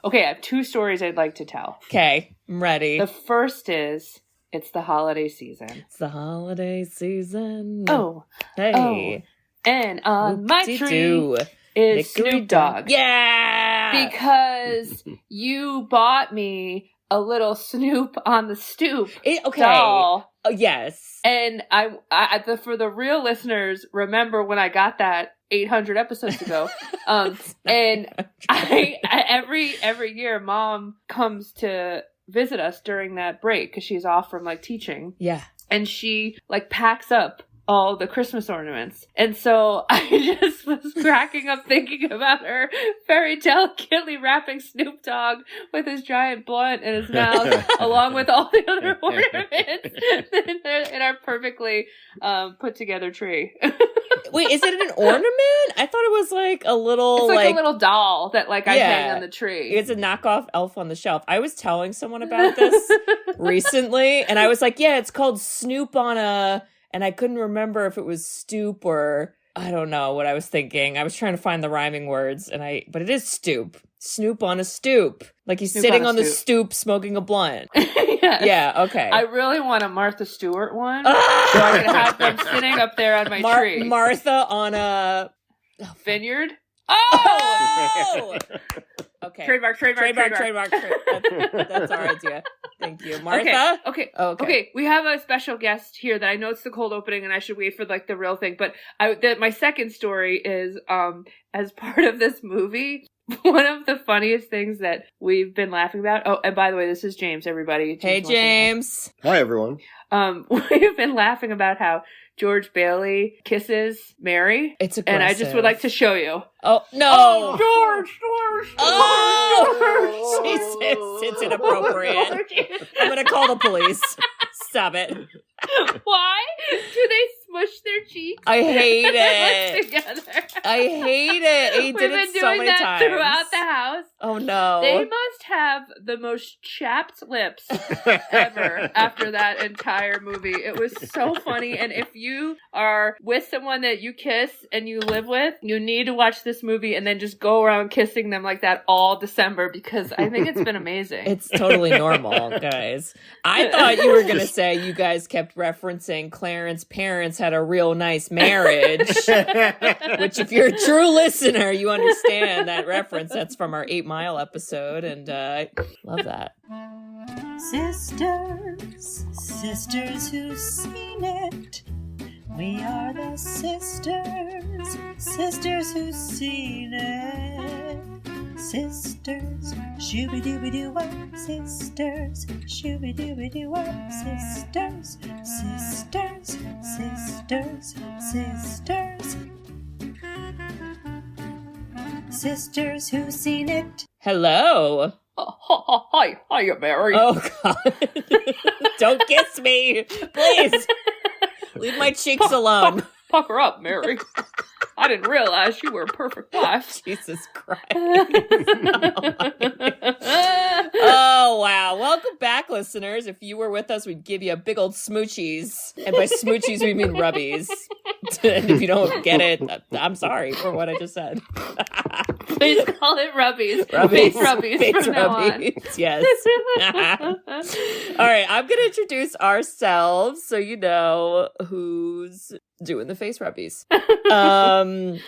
Okay, I have 2 stories I'd like to tell. Okay, I'm ready. The first is, it's the holiday season. It's the holiday season. Oh. Hey. Oh. And on my tree is Snoop Dogg. Yeah! Because you bought me a little Snoop on the Stoop doll. Oh, yes. And for the real listeners, remember when I got that 800 episodes ago. And every year, Mom comes to visit us during that break because she's off from like teaching. Yeah. And she like packs up all the Christmas ornaments. And so I just was cracking up thinking about her very delicately wrapping Snoop Dogg with his giant blunt in his mouth, along with all the other ornaments in our perfectly put together tree. Wait, is it an ornament? I thought it was like a little... It's like a little doll that like I hang on the tree. It's a knockoff Elf on the Shelf. I was telling someone about this recently, and I was like, yeah, it's called Snoop on a... And I couldn't remember if it was stoop or I don't know what I was thinking. I was trying to find the rhyming words, but it is stoop. Snoop on a stoop. Like he's sitting on the stoop smoking a blunt. Yes. Yeah, okay. I really want a Martha Stewart one. So I can have them sitting up there on my tree. Martha on a... vineyard? Oh! Okay. Trademark. That's our idea. Thank you. Martha? Okay. We have a special guest here that I know it's the cold opening and I should wait for like the real thing. But my second story is as part of this movie, one of the funniest things that we've been laughing about. Oh, and by the way, this is James, everybody. Hey, James. Hi, everyone. We've been laughing about how George Bailey kisses Mary. It's aggressive. And I just would like to show you. Oh, no. Oh, George. Oh, Jesus. It's inappropriate. I'm going to call the police. Stop it. Why? Do they smush their cheeks? I hate it. Together. I hate it. He did it so many times. Throughout the house. Oh, no. They must have the most chapped lips ever after that entire movie. It was so funny. And if you are with someone that you kiss and you live with, you need to watch this movie and then just go around kissing them like that all December because I think it's been amazing. It's totally normal, guys. I thought you were going to say you guys kept referencing Clarence's parents had a real nice marriage, which if you're a true listener, you understand that reference. That's from our 8 Mile episode, and I love that. Sisters who've seen it. We are the sisters who've seen it. Sisters, shooby-dooby-doo-wop, sisters, shooby-dooby-doo-wop, sisters, sisters who've seen it. Hello. Hiya, Mary. Oh, God. Don't kiss me, please. Leave my cheeks alone. Pucker up, Mary. I didn't realize you were a perfect wife. Jesus Christ. Oh, wow. Welcome back, listeners. If you were with us, we'd give you a big old smoochies. And by smoochies, we mean rubbies. And if you don't get it, I'm sorry for what I just said. Please call it rubbies. Face rubbies from now on. Yes. All right, I'm going to introduce ourselves so you know who's doing the face rubbies.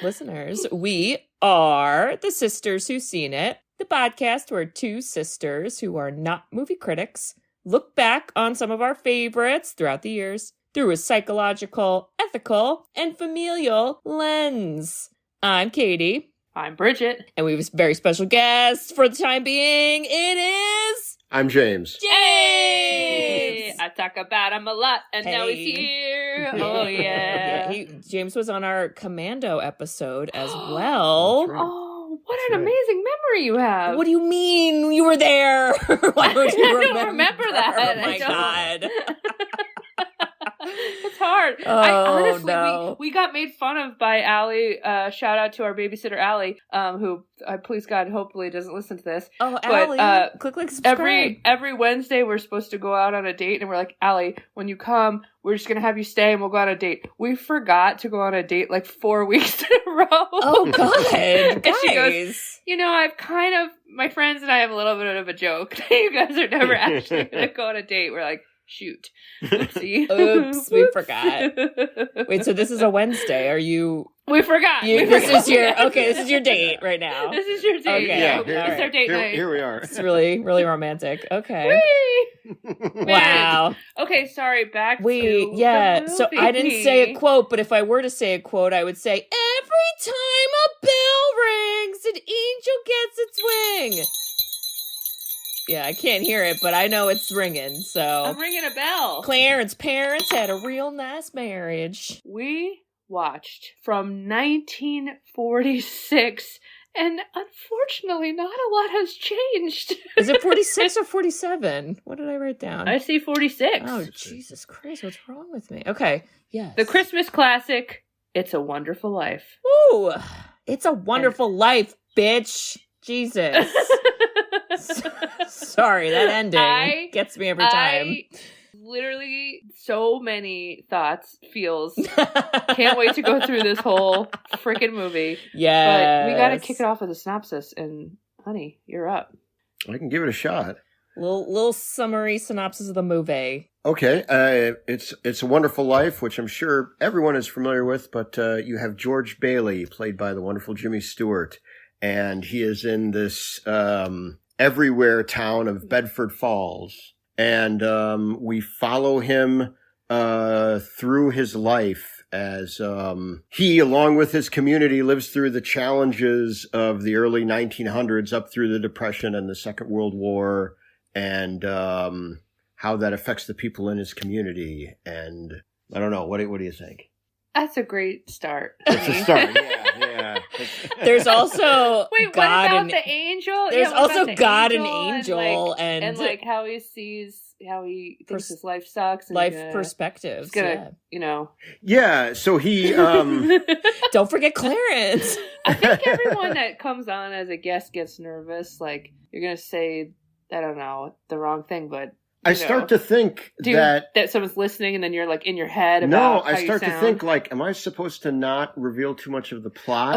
Listeners, we are the Sisters Who've Seen It, the podcast where 2 sisters who are not movie critics look back on some of our favorites throughout the years through a psychological, ethical, and familial lens. I'm Katie. I'm Bridget. And we have a very special guest for the time being. It is... I'm James. James! I talk about him a lot, and now he's here. Oh, yeah. James was on our Commando episode as well. Right. Oh, what an amazing memory you have. What do you mean? You were there. Why don't you I don't remember that. Oh, my God. It's hard. Honestly, we got made fun of by Allie. Shout out to our babysitter Allie, who please God hopefully doesn't listen to this. Oh, Allie, click like subscribe. Every Wednesday we're supposed to go out on a date, and we're like, Allie, when you come, we're just gonna have you stay, and we'll go on a date. We forgot to go on a date like 4 weeks in a row. Oh God, And guys. she goes, I've kind of my friends and I have a little bit of a joke that you guys are never actually going to go on a date. We're like, shoot. Oopsie. Oops, we forgot. Wait, so this is a Wednesday. Are you... We forgot. This is your date right now. This is your date. Okay. Yeah, It's our date night. Here we are. It's really, really romantic. Okay. Whee! Wow. Okay, sorry, back to the So I didn't movie. say a quote, but if I were to say a quote, I would say, every time a bell rings, an angel gets its wing. Yeah, I can't hear it, but I know it's ringing, so. I'm ringing a bell. Clarence' parents had a real nice marriage. We watched from 1946, and unfortunately, not a lot has changed. Is it 46 or 47? What did I write down? I see 46. Oh, Jesus Christ, what's wrong with me? Okay, yes. The Christmas classic, It's a Wonderful Life. Ooh, It's a Wonderful Life, bitch. Jesus. Sorry, that ending gets me every time. Literally, so many thoughts, feels. Can't wait to go through this whole freaking movie. Yeah. But we got to kick it off with a synopsis. And, honey, you're up. I can give it a shot. Little summary synopsis of the movie. Okay, it's a Wonderful Life, which I'm sure everyone is familiar with, but you have George Bailey, played by the wonderful Jimmy Stewart, and he is in this everywhere town of Bedford Falls, and we follow him through his life as he, along with his community, lives through the challenges of the early 1900s up through the Depression and the Second World War, and how that affects the people in his community. And I don't know, what do you think? That's a great start. It's a start, yeah. There's also Wait, God what about and the angel? there's what also about the God and angel and like how he sees, how he thinks his life sucks. And life perspectives. He's gonna, Yeah, so he Don't forget Clarence. I think everyone that comes on as a guest gets nervous. Like, you're gonna say, I don't know, the wrong thing, but I start to think that someone's listening, and then you're like in your head about no, how I start you to sound. think like, am I supposed to not reveal too much of the plot?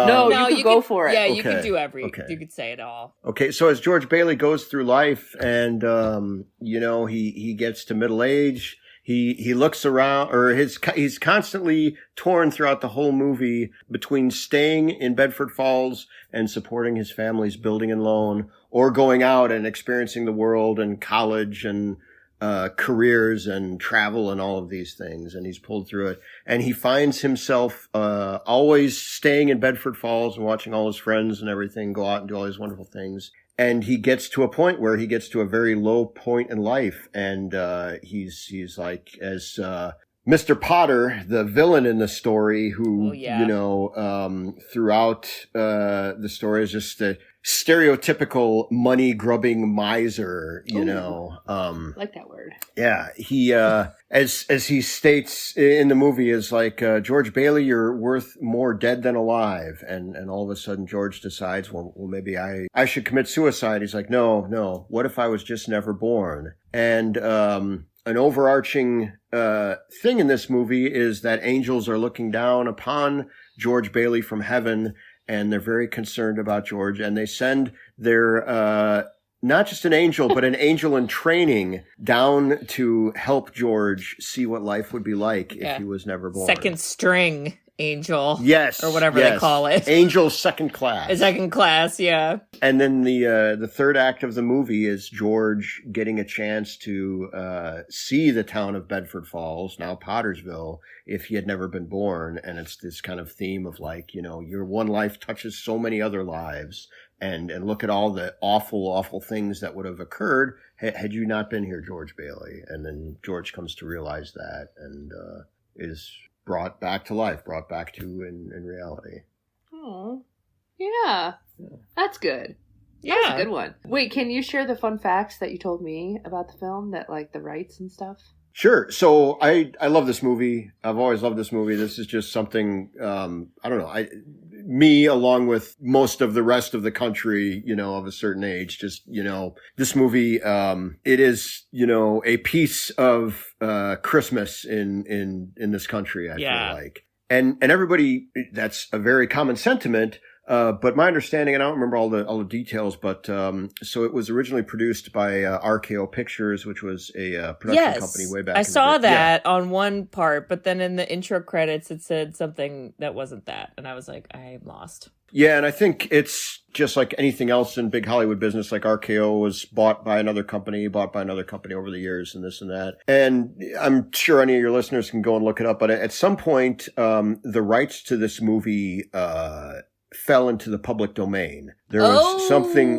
No, you could go for it. Yeah, you Okay, could do okay. You could say it all. Okay, so as George Bailey goes through life, and he gets to middle age, he looks around, or he's constantly torn throughout the whole movie between staying in Bedford Falls and supporting his family's building and loan, or going out and experiencing the world and college and careers and travel and all of these things. And he's pulled through it. And he finds himself always staying in Bedford Falls and watching all his friends and everything go out and do all these wonderful things. And he gets to a point where he gets to a very low point in life. And he's like, as Mr. Potter, the villain in the story, who, throughout the story is just a stereotypical money-grubbing miser, like that word. Yeah, he, as he states in the movie, is like, George Bailey, you're worth more dead than alive. And all of a sudden George decides, well, maybe I should commit suicide. He's like, no, what if I was just never born? And, an overarching thing in this movie is that angels are looking down upon George Bailey from heaven, and they're very concerned about George, and they send their not just an angel, but an angel in training down to help George see what life would be like if he was never born. Second string angel. Yes. Or whatever they call it. Angel second class. Second class, yeah. And then the third act of the movie is George getting a chance to see the town of Bedford Falls, now Pottersville, if he had never been born. And it's this kind of theme of like, your one life touches so many other lives. And look at all the awful, awful things that would have occurred had you not been here, George Bailey. And then George comes to realize that and is brought back to life, brought back to in reality. Oh, yeah. That's good. Yeah. That's a good one. Wait, can you share the fun facts that you told me about the film, that like the rights and stuff? Sure. So I love this movie. I've always loved this movie. This is just something, I don't know. Me, along with most of the rest of the country, of a certain age, just, this movie, it is, a piece of, Christmas in this country, I feel like. And everybody, that's a very common sentiment. But my understanding, and I don't remember all the details, but so it was originally produced by RKO Pictures, which was a production company way back. I in saw the day. that on one part, but then in the intro credits it said something that wasn't that, and I was like, I'm lost. Yeah, and I think it's just like anything else in big Hollywood business, like RKO was bought by another company over the years and this and that. And I'm sure any of your listeners can go and look it up, but at some point, the rights to this movie fell into the public domain. There was something,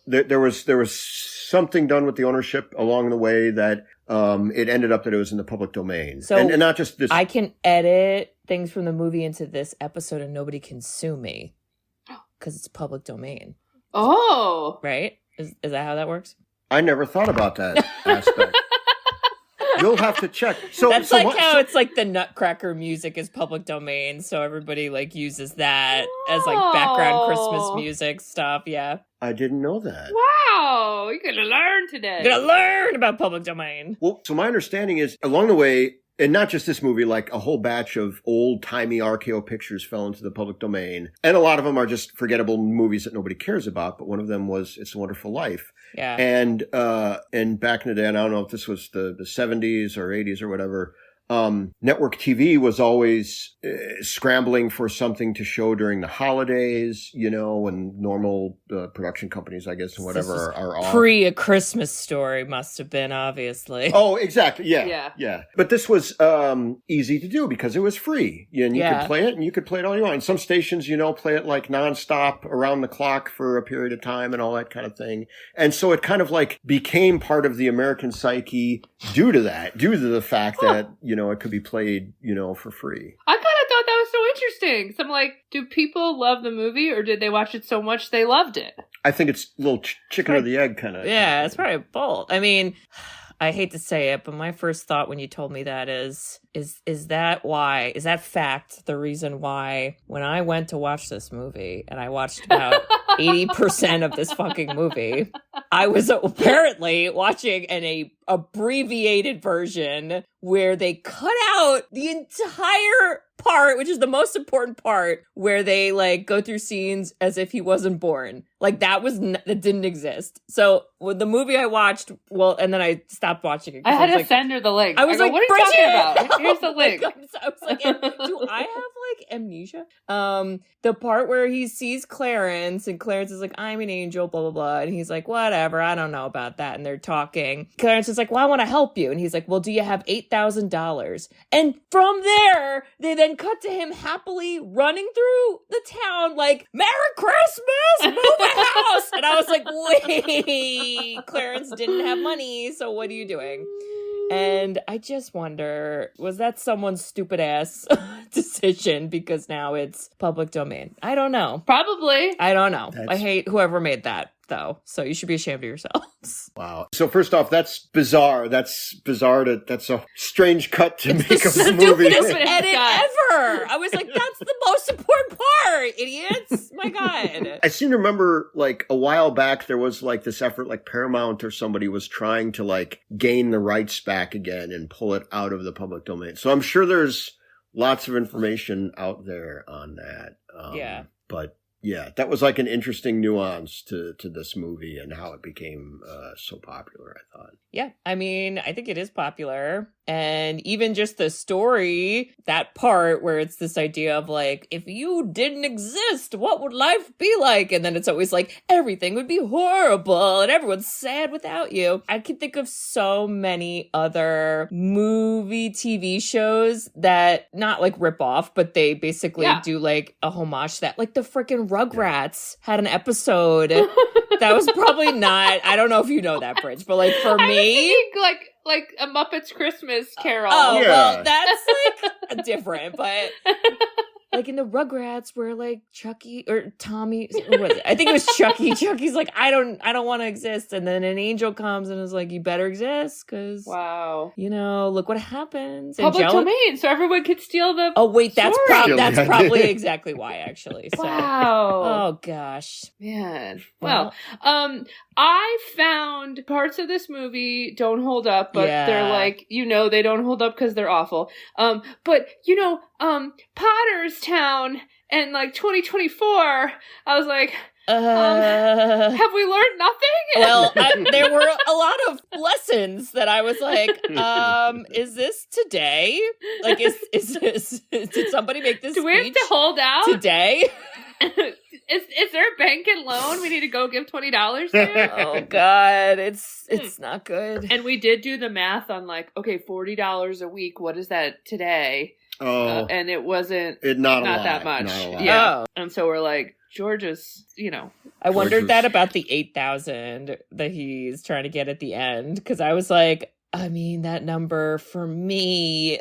there was something done with the ownership along the way that it ended up that it was in the public domain. So and not just this. I can edit things from the movie into this episode and nobody can sue me because it's public domain. Oh. Right? Is that how that works? I never thought about that aspect. You'll have to check. So that's how it's like the Nutcracker music is public domain, so everybody like uses that as like background Christmas music stuff. Yeah, I didn't know that. Wow, you're gonna learn today. You're gonna learn about public domain. Well, so my understanding is along the way, and not just this movie, like a whole batch of old-timey RKO pictures fell into the public domain. And a lot of them are just forgettable movies that nobody cares about. But one of them was It's a Wonderful Life. Yeah. And back in the day, and I don't know if this was the 70s or 80s or whatever, network TV was always scrambling for something to show during the holidays, you know, when normal production companies, I guess, and whatever are off. A Christmas Story must have been, obviously. Oh, exactly. Yeah. But this was easy to do because it was free. And you could play it, and you could play it all you want. And some stations, you know, play it like nonstop around the clock for a period of time and all that kind of thing. And so it kind of like became part of the American psyche due to the fact that, you know, it could be played, you know, for free. I kind of thought that was so interesting. So I'm like, do people love the movie or did they watch it so much they loved it? I think it's a little chicken or the egg kind of. Yeah, it's probably both. I mean, I hate to say it, but my first thought when you told me that is that fact the reason why when I went to watch this movie and I watched about 80% of this fucking movie, I was apparently watching an abbreviated version where they cut out the entire part, which is the most important part, where they like go through scenes as if he wasn't born. Like that didn't exist. So with the movie I watched, and then I stopped watching it. I had to send her the link. I was like, what are you talking about? Here's the link. I was like, do I have like amnesia? The part where he sees Clarence and Clarence is like, I'm an angel, blah, blah, blah. And he's like, whatever, I don't know about that. And they're talking. Clarence is like, well, I want to help you. And he's like, well, do you have $8,000? And from there, they then cut to him happily running through the town like, Merry Christmas, move a house. And I was like, wait, Clarence didn't have money. So what are you doing? And I just wonder, was that someone's stupid ass decision because now it's public domain? I don't know. Probably. I don't know. I hate whoever made that, though. So you should be ashamed of yourselves. Wow. So first off, that's bizarre. That's a strange cut to make of the movie. Stupidest edit ever. I was like, that's the most important part, idiots. My God. I seem to remember like a while back, there was like this effort, like Paramount or somebody was trying to like gain the rights back again and pull it out of the public domain. So I'm sure there's lots of information out there on that. Yeah. But yeah, that was like an interesting nuance to this movie and how it became so popular, I thought. Yeah, I mean, I think it is popular. And even just the story, that part where it's this idea of like, if you didn't exist, what would life be like? And then it's always like, everything would be horrible and everyone's sad without you. I can think of so many other movie, TV shows that not like rip off, but they basically do like a homage to that. Like the freaking Rugrats had an episode that was probably not, I don't know if you know that, Bridge, but like for me, like a Muppets Christmas Carol. Oh, yeah. Well, that's like different, but like in the Rugrats where like Chucky or Tommy, I think it was Chucky. Chucky's like, I don't want to exist. And then an angel comes and is like, you better exist because, you know, look what happens. Public domain, so everyone could steal the Oh, wait, that's probably exactly why, actually. So. Wow. Oh, gosh. Man. Well, I found parts of this movie don't hold up, but they're like, you know, they don't hold up because they're awful. But, you know, Potter's Town And like 2024, I was like, Uh, have we learned nothing? well, there were a lot of lessons that I was like, is this today? Like, did somebody make this Do we have speech to hold out? today? Is there a bank and loan we need to go give $20 to? Oh God, it's not good. And we did do the math on like, okay, $40 a week. What is that today? Oh, And it wasn't not that much. Not a lot. Yeah. Oh. And so we're like, George's, I wondered George that was- about the 8,000 that he's trying to get at the end, because I was like, I mean, that number for me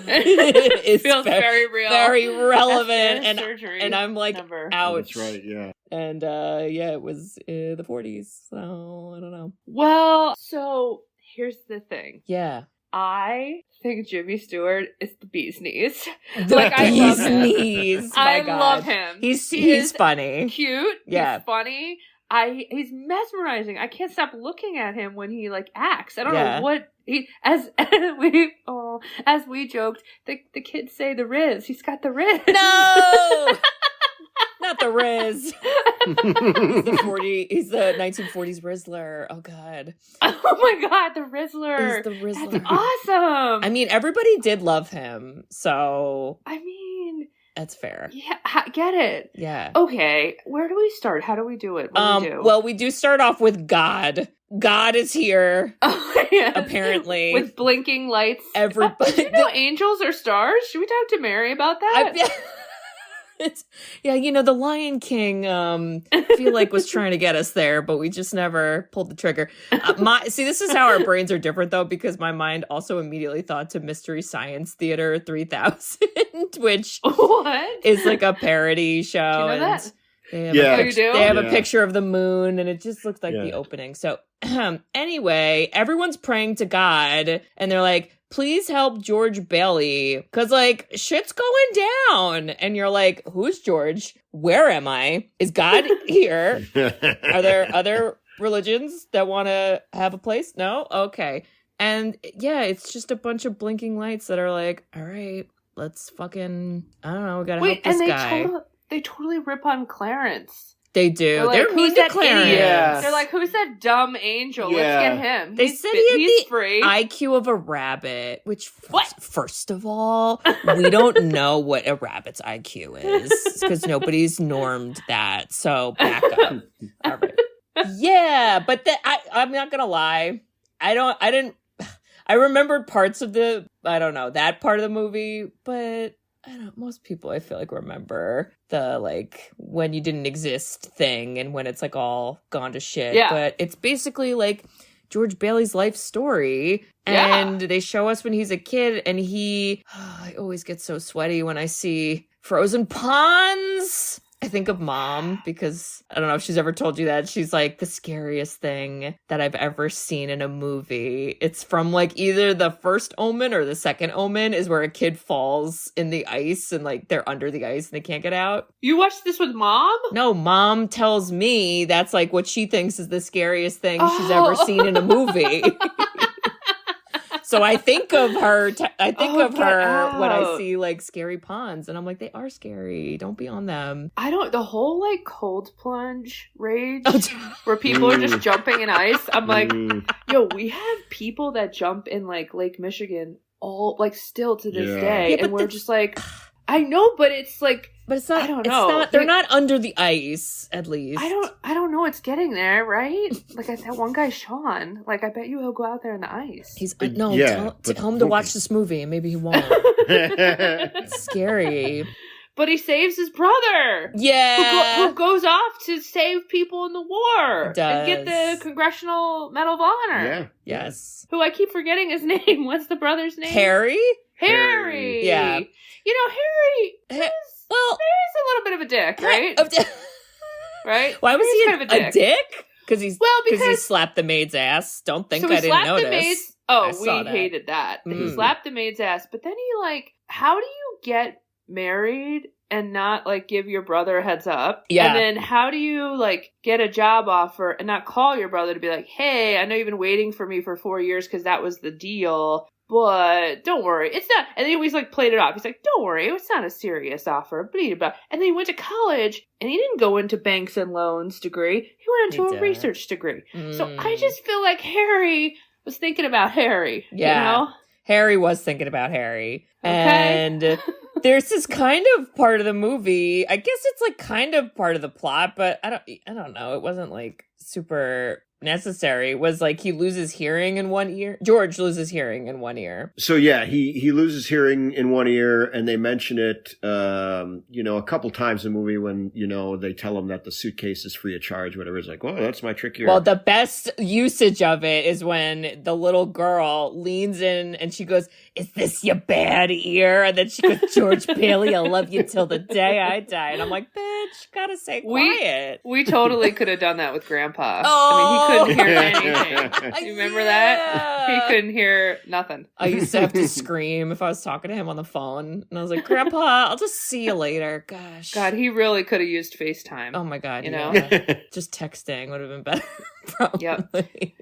is feels very real. very relevant, That's and the surgery and I'm like, number. ouch. That's right. Yeah. And yeah, it was the 40s, so I don't know. Well, so here's the thing. Yeah, I think Jimmy Stewart is the bee's knees. the Like, I love bee's him. knees. My I God. love him. He's He he's is funny. cute. Yeah. He's funny. He's mesmerizing. I can't stop looking at him when he like acts. I don't Yeah. know what he as we joked. The kids say the Riz. He's got the Riz. No, not the Riz. He's the 1940s Rizzler. Oh God, Oh my God, the Rizzler. he's the Rizzler. That's awesome. I mean, everybody did love him, so I mean, that's fair. yeah, get it. Yeah. Okay, where do we start? How do we do it? What do we do? Well, we do start off with God. God is here, oh, yes. apparently. with blinking lights. Everybody- Did you know angels are stars? Should we talk to Mary about that? Yeah, the Lion King, I feel like was trying to get us there, but we just never pulled the trigger. See, this is how our brains are different, though, because my mind also immediately thought to Mystery Science Theater 3000, which What? is like a parody show. Do you know and that? They have Yeah. a Oh, you picture, do? They have Yeah. a picture of the moon, and it just looked like the Yeah. opening. So, anyway, everyone's praying to God, and they're like, please help George Bailey, because, like, shit's going down. And you're like, who's George? Where am I? Is God here? Are there other religions that want to have a place? No? Okay. And, yeah, it's just a bunch of blinking lights that are like, all right, let's fucking, I don't know, we gotta Wait, help and this guy. they totally rip on Clarence. They do. They're like, They're who's mean to that Clarence. idiot? Yeah. They're like, who's that dumb angel? Yeah. Let's get him. They He's said fi- he had he's the free. IQ of a rabbit, which, What? first of all, we don't know what a rabbit's IQ is because nobody's normed that. So back up. All right. Yeah, but I'm not gonna lie. I remembered parts of that part of the movie, but I don't know, most people I feel like remember the like when you didn't exist thing and when it's like all gone to shit. Yeah. But it's basically like George Bailey's life story. Yeah. And they show us when he's a kid and I always get so sweaty when I see frozen ponds. I think of Mom because I don't know if she's ever told you that. She's like the scariest thing that I've ever seen in a movie. It's from like either the first Omen or the second Omen is where a kid falls in the ice and like they're under the ice and they can't get out. You watched this with Mom? No, Mom tells me that's like what she thinks is the scariest thing she's ever seen in a movie. So I think of her. I think Oh, of get her when I out. see like scary ponds, and I'm like, they are scary. Don't be on them. The whole like cold plunge rage Oh, where people are just Mm. jumping in ice. I'm like, Mm, yo, we have people that jump in like Lake Michigan all like still to this Yeah. day. Yeah, but and we're that's- just like, I know, but it's like, but it's not. I don't it's know. not. They're They- not under the ice. At least I don't know. It's getting there, right? Like that one guy, Sean. Like I bet you he'll go out there in the ice. He's But no. yeah, but- Tell him to watch this movie, and maybe he won't. It's scary. But he saves his brother. Yeah. Who goes off to save people in the war Does. and get the Congressional Medal of Honor. yeah. Yes. Who I keep forgetting his name. What's the brother's name? Harry. Harry. Yeah. You know, Harry. Well, Harry's a little bit of a dick, right? Right? Why was Harry's he kind of a dick? Because he because slapped the maid's ass. Don't think so I he didn't slapped notice. the maid's. I Oh, saw we that. hated that. He Mm. slapped the maid's ass, but then he like, how do you get married and not like give your brother a heads up? Yeah. And then how do you like get a job offer and not call your brother to be like, hey, I know you've been waiting for me for 4 years because that was the deal. but don't worry, it's not. And then he always like played it off. He's like, don't worry, it's not a serious offer. But and then he went to college, and he didn't go into banks and loans degree. He went into a research degree. So I just feel like Harry was thinking about Harry. Yeah. You know? Harry was thinking about Harry. Okay. And there's this kind of part of the movie. I guess it's like kind of part of the plot, but I don't know. It wasn't like super necessary. It was like he loses hearing in one ear. George loses hearing in one ear. So yeah, he loses hearing in one ear, and they mention it, a couple times in the movie when, they tell him that the suitcase is free of charge, whatever. It's like, well, that's my trick ear. Well, the best usage of it is when the little girl leans in and she goes, "Is this your bad ear?" And then she goes, "George Bailey, I'll love you till the day I die." And I'm like, bitch, gotta say quiet. We totally could have done that with Grandpa. Oh. I mean, he couldn't hear anything. You remember that? He couldn't hear nothing. I used to have to scream if I was talking to him on the phone. And I was like, "Grandpa, I'll just see you later." Gosh. God, he really could have used FaceTime. Oh my God. You know? Yeah. Just texting would have been better. Probably.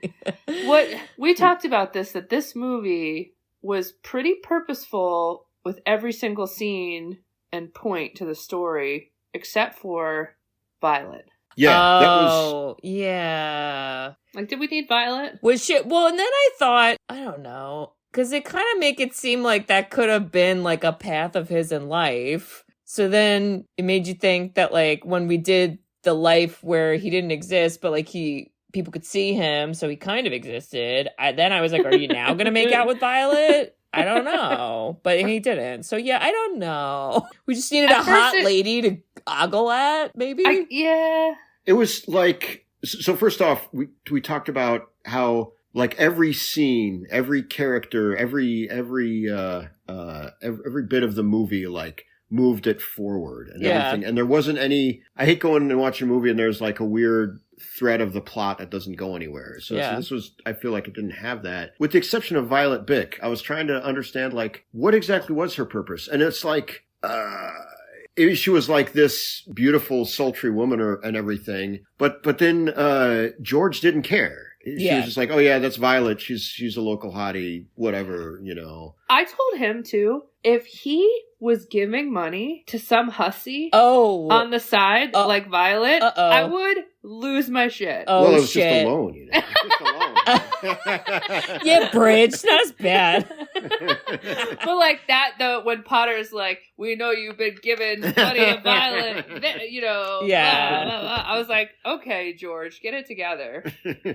What we talked about that this movie was pretty purposeful with every single scene and point to the story, except for Violet. Yeah, yeah. Like, did we need Violet? Was she? Well, and then I thought, I don't know, because it kind of make it seem like that could have been like a path of his in life. So then it made you think that like when we did the life where he didn't exist, but like people could see him, so he kind of existed. Then I was like, are you now going to make out with Violet? I don't know. But he didn't. So yeah, I don't know. We just needed a hot lady to ogle at, maybe? Yeah. It was like, so first off, we talked about how like every scene, every character, every bit of the movie, like moved it forward and everything. And there wasn't any, I hate going and watching a movie and there's like a weird thread of the plot that doesn't go anywhere. So this was, I feel like it didn't have that. With the exception of Violet Bick, I was trying to understand like what exactly was her purpose. And it's like, she was like this beautiful, sultry woman and everything. But then, George didn't care. She was just like, oh yeah, that's Violet. She's a local hottie, whatever, I told him too, if he was giving money to some hussy on the side, like Violet, I would lose my shit. Well, it was just a loan, It was just a loan. Yeah, Bridge, not as bad. But like that though, when Potter's like, we know you've been giving money to Violet, blah, blah, blah. I was like, okay, George, get it together.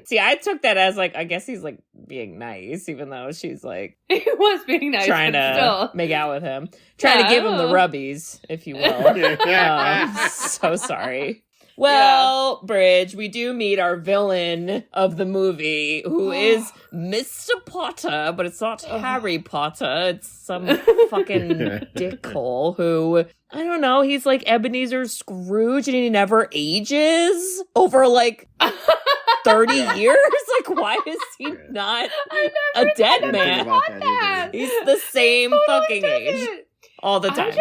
See, I took that as like, I guess he's like being nice, even though she's like he was being nice, trying to make out with him, trying to give him the rubbies, if you will. So sorry. Well, Bridge, we do meet our villain of the movie, who is Mr. Potter, but it's not Harry Potter. It's some fucking dickhole who, I don't know, he's like Ebenezer Scrooge and he never ages over like 30 years? Like, why is he not a dead man? He's the same fucking age all the time.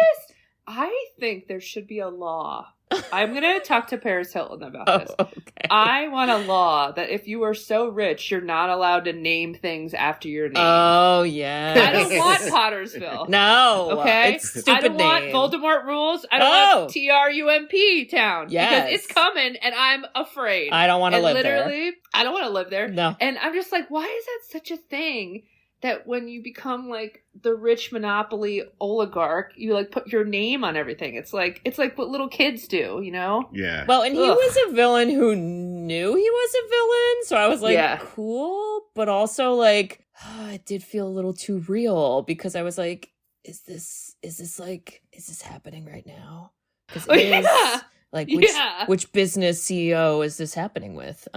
I think there should be a law. I'm going to talk to Paris Hilton about this. Okay. I want a law that if you are so rich, you're not allowed to name things after your name. Oh, yeah. I don't want Pottersville. No. Okay? It's a stupid I don't name. want Voldemort rules. I don't want TRUMP town. Yes. Because it's coming and I'm afraid. I don't want to live there. Literally, I don't want to live there. No. And I'm just like, why is that such a thing? That when you become like the rich monopoly oligarch, you like put your name on everything. It's like what little kids do, Yeah. Well, and he was a villain who knew he was a villain, so I was like, cool, but also like, it did feel a little too real because I was like, is this happening right now? Because it is. Like, which business CEO is this happening with?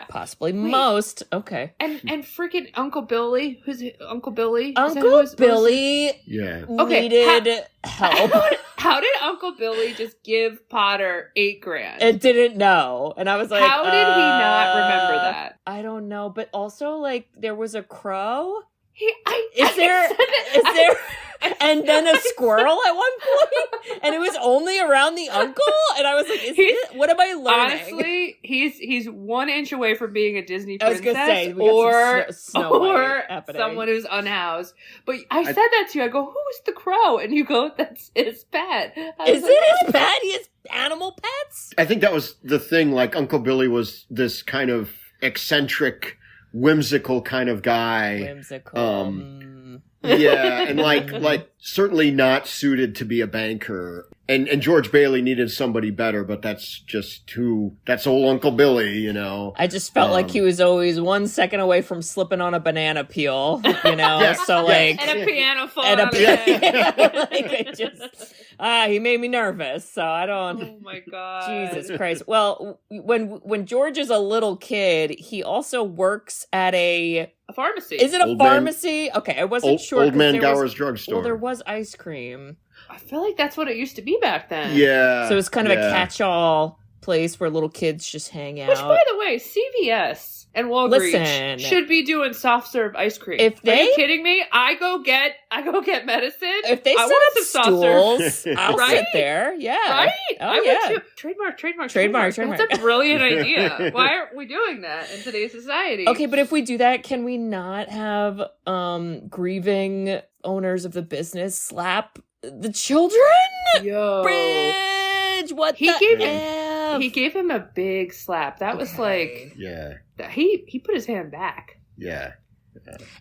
Possibly most. Okay. And freaking Uncle Billy. Who's Uncle Billy? Uncle Billy needed help. How did Uncle Billy just give Potter $8,000? It didn't know. And I was like, how did he not remember that? I don't know. But also, like, there was a crow Is there and then a squirrel at one point, and it was only around the uncle, and I was like, what am I learning? Honestly, he's 1 inch away from being a Disney I was princess gonna say, we got some Snow White or happening. someone who's unhoused. But I said that to you. I go, who's the crow? And you go, that's his pet. Is it his pet? He has animal pets? I think that was the thing. Like Uncle Billy was this kind of eccentric, whimsical kind of guy. Whimsical. Yeah, and like certainly not suited to be a banker. And George Bailey needed somebody better, but that's old Uncle Billy, you know. I just felt like he was always 1 second away from slipping on a banana peel, you know. Yes, so like and a piano phone. and a on his head. like it just he made me nervous, so I don't. Oh my god. Jesus Christ. Well, when George is a little kid, he also works at a pharmacy. Is it a Old man- pharmacy? Okay, I wasn't sure. Old 'cause Man there Gower's was, drugstore. well, there was ice cream. I feel like that's what it used to be back then. Yeah. So it's kind of a yeah. catch-all place where little kids just hang out. Which, by the way, CVS and Walgreens Listen. should be doing soft serve ice cream. If Are they- you kidding me? I go get medicine. If they I set want up some soft serve. stools, I'll Right? sit there. Yeah. Right? Oh, I yeah. would too. Trademark. Trademark. That's a brilliant idea. Why aren't we doing that in today's society? Okay, but if we do that, can we not have grieving owners of the business slap the children? Yo. Bridge, what He the gave him- F? He gave him a big slap. That was like Yeah. he put his hand back. Yeah.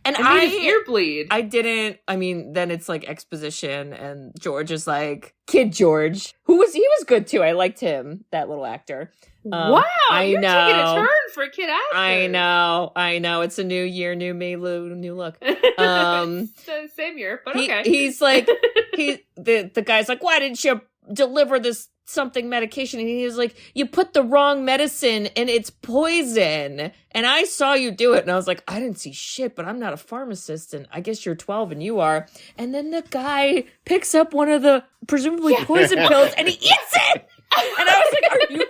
And And made his ear bleed. I didn't. I mean, then it's like exposition, and George is like, Kid George, he was good too. I liked him, that little actor. Wow, I you're taking a know. turn for Kid Actor. I know. It's a new year, new me, new look. It's the same year, but okay. He's like, the guy's like, why didn't you deliver this something medication? And he was like, you put the wrong medicine and it's poison. And I saw you do it. And I was like, I didn't see shit, but I'm not a pharmacist. And I guess you're 12 and you are. And then the guy picks up one of the presumably poison pills and he eats it. And I was like, are you,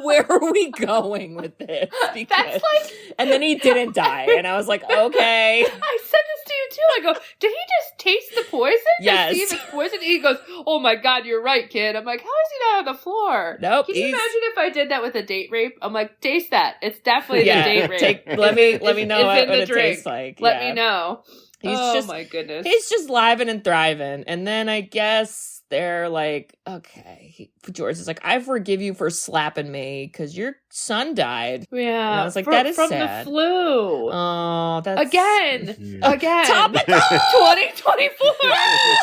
where are we going with this? Because, That's like, and then he didn't die. And I was like, okay. I said this to you too. I go, did he just taste the poison? Yes. To see if it's poison? And he goes, oh my god, you're right, kid. I'm like, how is he not on the floor? Nope, Can you he's- imagine if I did that with a date rape? I'm like, taste that. It's definitely the date rape. Let me know It's in what the it drink. tastes like. Let Yeah. me know. He's oh just my goodness. he's just living and thriving. And then I guess they're like, okay, George is like, I forgive you for slapping me because your son died. Yeah. And I was like, that is from sad. the flu. Oh, that's Again. Yeah. Again. Topical! 2024.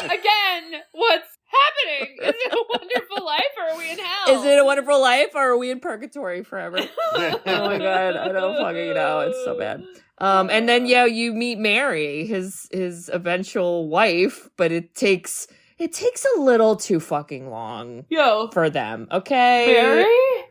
Again. What's happening? Is it a wonderful life or are we in hell? Is it a wonderful life or are we in purgatory forever? Oh my god, I don't fucking know. It's so bad. And then you meet Mary, his eventual wife, but it takes a little too fucking long Yo, for them. Okay, Mary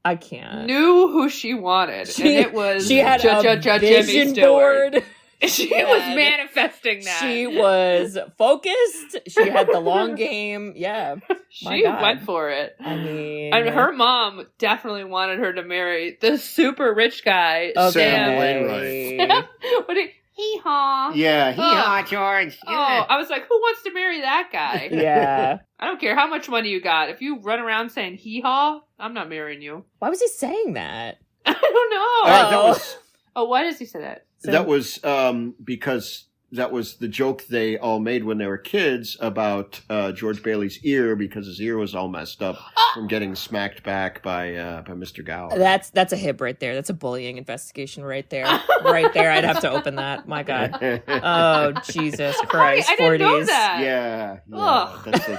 I can't. knew who she wanted, and it was she had a Jimmy vision Stewart. board. She Yeah. was manifesting that. She was focused. She had the long game. Yeah, my She God. went for it. I mean, And her mom definitely wanted her to marry the super rich guy, okay. Sam Wainwright. What did hee haw? Yeah. Oh. George. Oh, I was like, who wants to marry that guy? Yeah. I don't care how much money you got. If you run around saying hee haw, I'm not marrying you. Why was he saying that? I don't know. That was Oh, why does he say that? that was because that was the joke they all made when they were kids about George Bailey's ear, because his ear was all messed up from getting smacked back by Mr. Gower. That's a hib right there. That's a bullying investigation right there. Right there. I'd have to open that. My God. Oh, Jesus Christ. I didn't know 40s. that. Yeah. Ugh. That's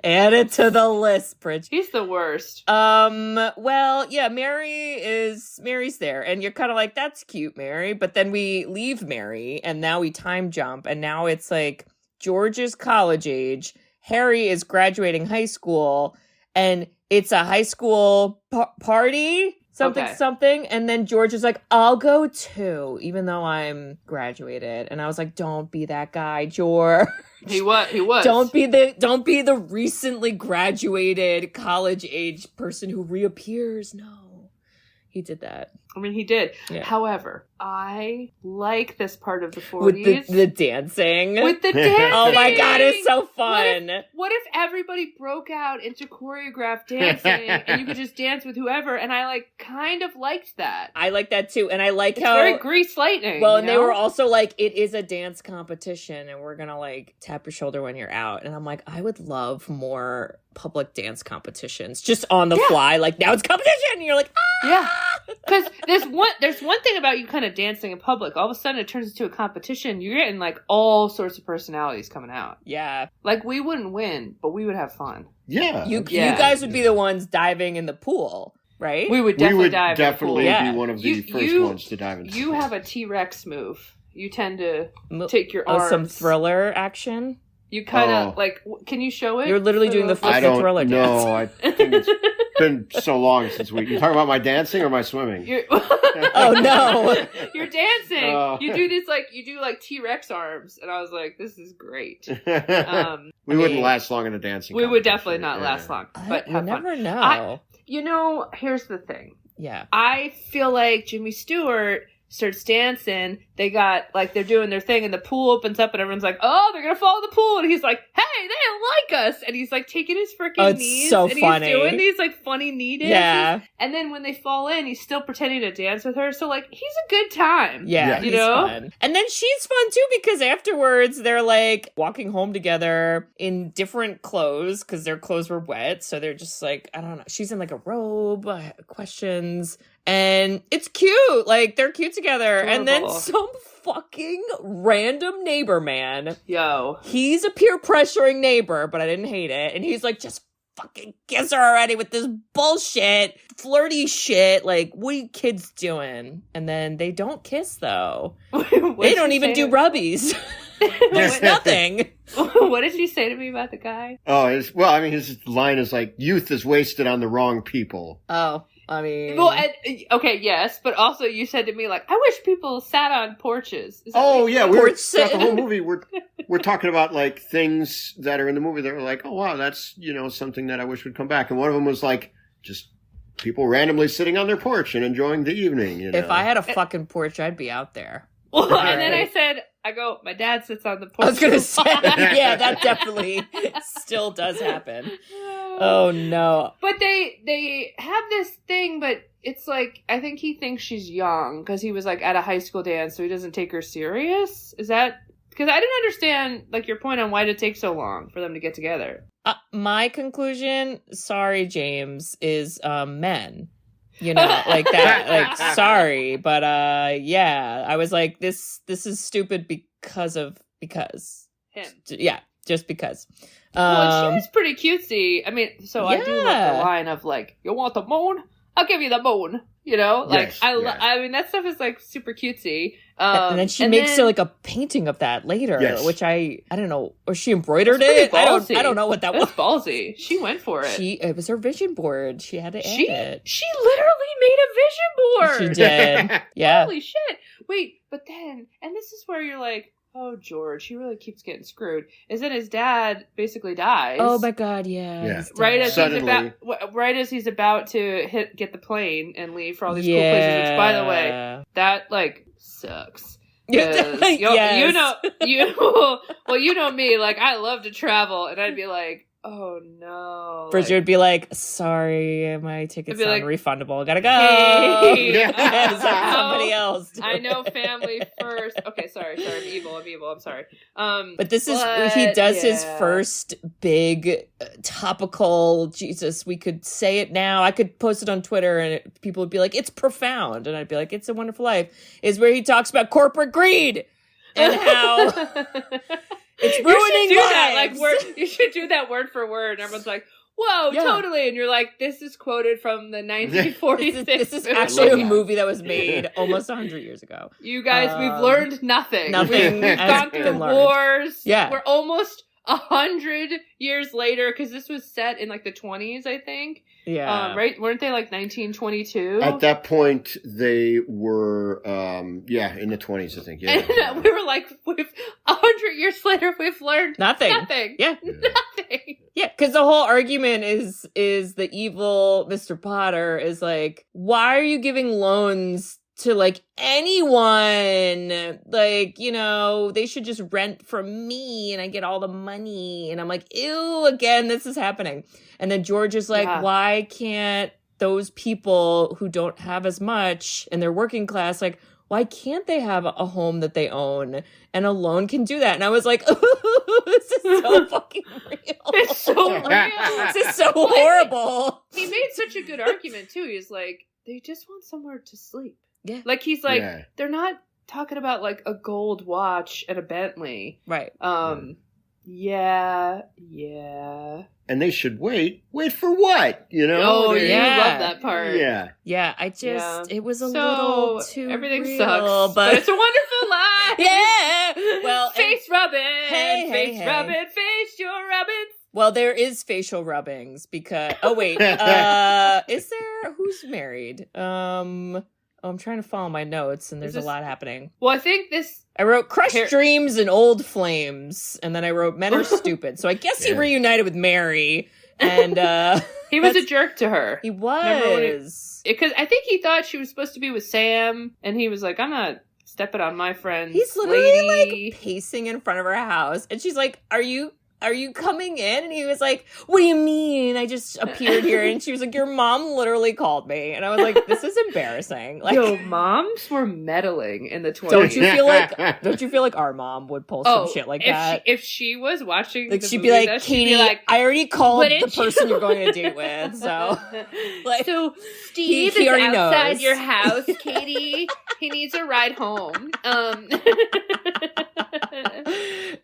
Add it to the list, Bridge. He's the worst. Well, yeah, Mary's there, and you're kind of like, that's cute, Mary. But then we leave Mary, and now we time jump, and now it's like George is college age, Harry is graduating high school, and it's a high school party, something, and then George is like, I'll go too, even though I'm graduated, and I was like, don't be that guy, George. He was. Don't be the recently graduated college age person who reappears. No. He did that. I mean, he did. Yeah. However, I like this part of the 40s. With the dancing. With the dancing. Oh my God, it's so fun. What if everybody broke out into choreographed dancing and you could just dance with whoever? And I like kind of liked that. I like that too. And I like It's how very Grease Lightning. well, you and they know? were also like, it is a dance competition and we're gonna like tap your shoulder when you're out. And I'm like, I would love more public dance competitions just on the fly. Like, now it's competition. And you're like, ah! Yeah. Because there's one thing about you kind of dancing in public. All of a sudden it turns into a competition. You're getting like all sorts of personalities coming out. Yeah. Like, we wouldn't win, but we would have fun. Yeah. You Yeah. guys would be the ones diving in the pool, right? We would We definitely would dive definitely in the Yeah. be one of the You- first you- ones to dive into. pool. You have a T-Rex move. You tend to Mo- take your arms. some thriller action. You kind of Oh. like. Can you show it? You're literally doing the For flip I the don't thriller dance. know. I think it's been so long since we. You talking about my dancing or my swimming? You're, Oh, no. You're dancing. Oh. You do this like T-Rex arms, and I was like, this is great. we I wouldn't mean, last long in a dancing. We would competition. definitely not Yeah. last long, but You have never fun. know. You know, here's the thing. Yeah. I feel like Jimmy Stewart starts dancing. They got like they're doing their thing, and the pool opens up, and everyone's like, "Oh, they're gonna fall in the pool!" And he's like, "Hey, they don't like us!" And he's like taking his freaking Oh, it's knees, so and funny. he's doing these like funny knee dances. Yeah. And then when they fall in, he's still pretending to dance with her. So like, he's a good time. Yeah, Yeah. he's You know? fun. And then she's fun too because afterwards they're like walking home together in different clothes because their clothes were wet. So they're just like, I don't know. She's in like a robe, questions. And it's cute. Like they're cute together. And then Adorable. some fucking random neighbor man. Yo. He's a peer pressuring neighbor, but I didn't hate it. And he's like, just fucking kiss her already with this bullshit, flirty shit. Like, what are you kids doing? And then they don't kiss though. They don't even do rubbies. There's nothing. What did you say to me about the guy? Oh, his line is like, "Youth is wasted on the wrong people." Oh, I mean, Well, okay, yes, but also you said to me like, "I wish people sat on porches." Is that Oh what you yeah, said? we're Porch throughout the sitting. whole movie. We're talking about like things that are in the movie that are like, oh wow, that's something that I wish would come back. And one of them was like just people randomly sitting on their porch and enjoying the evening. if I had a fucking porch, I'd be out there. Well, and then I said, "My dad sits on the porch." I was gonna a say, lot." yeah, that definitely still does happen. Oh no. But they have this thing, but it's like, I think he thinks she's young because he was like at a high school dance, so he doesn't take her serious. Is that because I didn't understand like your point on why did it take so long for them to get together? My conclusion, sorry, James, is men. Like that. Like, sorry, but yeah, I was like, this is stupid because Him. yeah, just because. Well, she was pretty cutesy. I mean, so I do love Yeah. the line of like, "You want the moon? I'll give you the moon." Like Yes, I mean, that stuff is like super cutesy. And then she makes like a painting of that later, Yes. which I don't know, or she embroidered That's it. pretty I ballsy. don't know what that was. That's ballsy. She went for it. It was her vision board. She had to add She it. literally made a vision board. She did. Yeah. Holy shit. Wait, but then, and this is where you're like, oh, George, he really keeps getting screwed. Is that his dad basically dies. Oh my god, yeah. Yeah. he's dead. Right as he's about to get the plane and leave for all these cool places, which by the way, that like sucks. 'Cause Yes. you know me, like I love to travel, and I'd be like, oh no. Bridget would be like, sorry, my ticket's I'd be like, non-refundable. Gotta go. Hey, Yes, I somebody know- else. do I know it. family first. Okay, sorry, I'm evil, I'm sorry. But this is, he But, does his yeah. first big topical, Jesus, we could say it now. I could post it on Twitter and people would be like, it's profound. And I'd be like, it's a wonderful life. Is where he talks about corporate greed and how it's ruining you should do that, lives. you should do that word for word. And everyone's like, whoa, Yeah. totally. And you're like, this is quoted from the 1946 This is movie. actually a that. movie that was made almost 100 years ago. You guys, we've Um, learned nothing. nothing We've has gone been through learned. wars. Yeah. We're almost 100 years later, because this was set in like the 20s, I think. Yeah. Right? Weren't they like 1922? At that point, they were, in the 20s, I think. Yeah. And we were like, 100 years later, we've learned Nothing. nothing. Yeah. Nothing. Yeah, because the whole argument is the evil Mr. Potter is like, why are you giving loans to like anyone. Like, you know, they should just rent from me and I get all the money. And I'm like, ew, again, this is happening. And then George is like, Yeah. why can't those people who don't have as much and they're working class, like, why can't they have a home that they own? And a loan can do that. And I was like, ooh, this is so fucking real. It's so real. This is so horrible. He made such a good argument too. He's like, they just want somewhere to sleep. Yeah. Like he's like, Yeah. they're not talking about like a gold watch and a Bentley. Right. Yeah. And they should wait. Wait for what? You know? Oh, They- yeah. yeah. You love that part. Yeah. Yeah, I just, Yeah. it was a So, little too everything real, sucks, but it's a wonderful life. Yeah. Well, and- face rubbing. Hey, face hey. rubbing. Face your rubbing. well, there is facial rubbings because, oh wait, is there, who's married? I'm trying to follow my notes and there's this- a lot happening. Well, I think this. I wrote crushed Here- dreams and old flames, and then I wrote men are stupid. So I guess he Yeah. reunited with Mary, and He was a That's- jerk to her. he Remember when was. Because I think he thought she was supposed to be with Sam, and he was like, I'm not stepping on my friend's He's literally lady. like pacing in front of her house, and she's like, "Are you coming in?" And he was like, "What do you mean? I just appeared here." And she was like, "Your mom literally called me," and I was like, "This is embarrassing." Like, Yo, moms were meddling in the 20s. don't you feel like our mom would pull some shit like that? If she was watching, Like the she'd be movie, like, she'd be "Katie, like, I already called "What the did you-" person you're going on a date with." So, like, so Steve he is already outside knows. your house, Katie. He needs a ride home.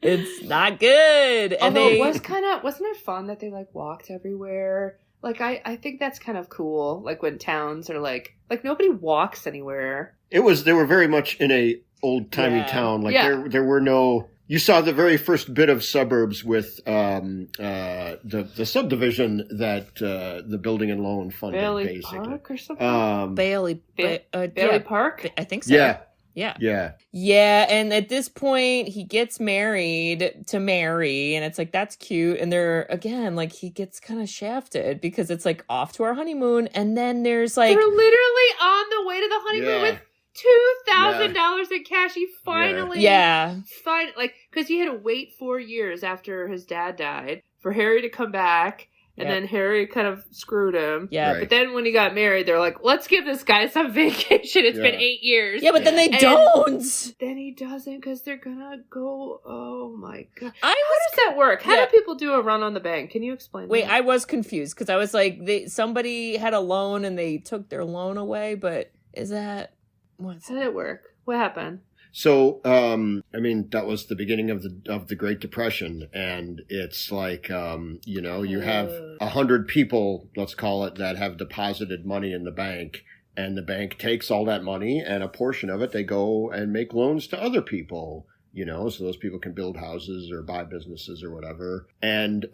it's not good. And Although they, wasn't it fun that they like walked everywhere? Like I think that's kind of cool. Like when towns are like nobody walks anywhere. They were very much in a old timey Yeah. town. Like Yeah. there were no. You saw the very first bit of suburbs with the subdivision that the Building and Loan funded, Bailey basically. Park or something. Bailey, Bailey yeah, Park. I think so. Yeah, Yeah. yeah. Yeah, and at this point, he gets married to Mary, and it's like, that's cute. And they're, again, like, he gets kind of shafted because it's like off to our honeymoon, and then there's like, They're literally on the way to the honeymoon Yeah. with $2,000 in cash. He finally, yeah, because he had to wait 4 years after his dad died for Harry to come back, and Yep. then Harry kind of screwed him. yeah. Right. But then when he got married, they're like, let's give this guy some vacation. It's been Yeah. 8 years. Yeah, but then they And- don't. Then he doesn't because they're gonna go. Oh my god! I How does that work? How Yeah. do people do a run on the bank? Can you explain? Wait, that? I was confused because I was like, somebody had a loan and they took their loan away, but is that what's How did it work? What happened? So, I mean, that was the beginning of the Great Depression, and it's like, you have 100 people, let's call it, that have deposited money in the bank, and the bank takes all that money, and a portion of it they go and make loans to other people, so those people can build houses or buy businesses or whatever. And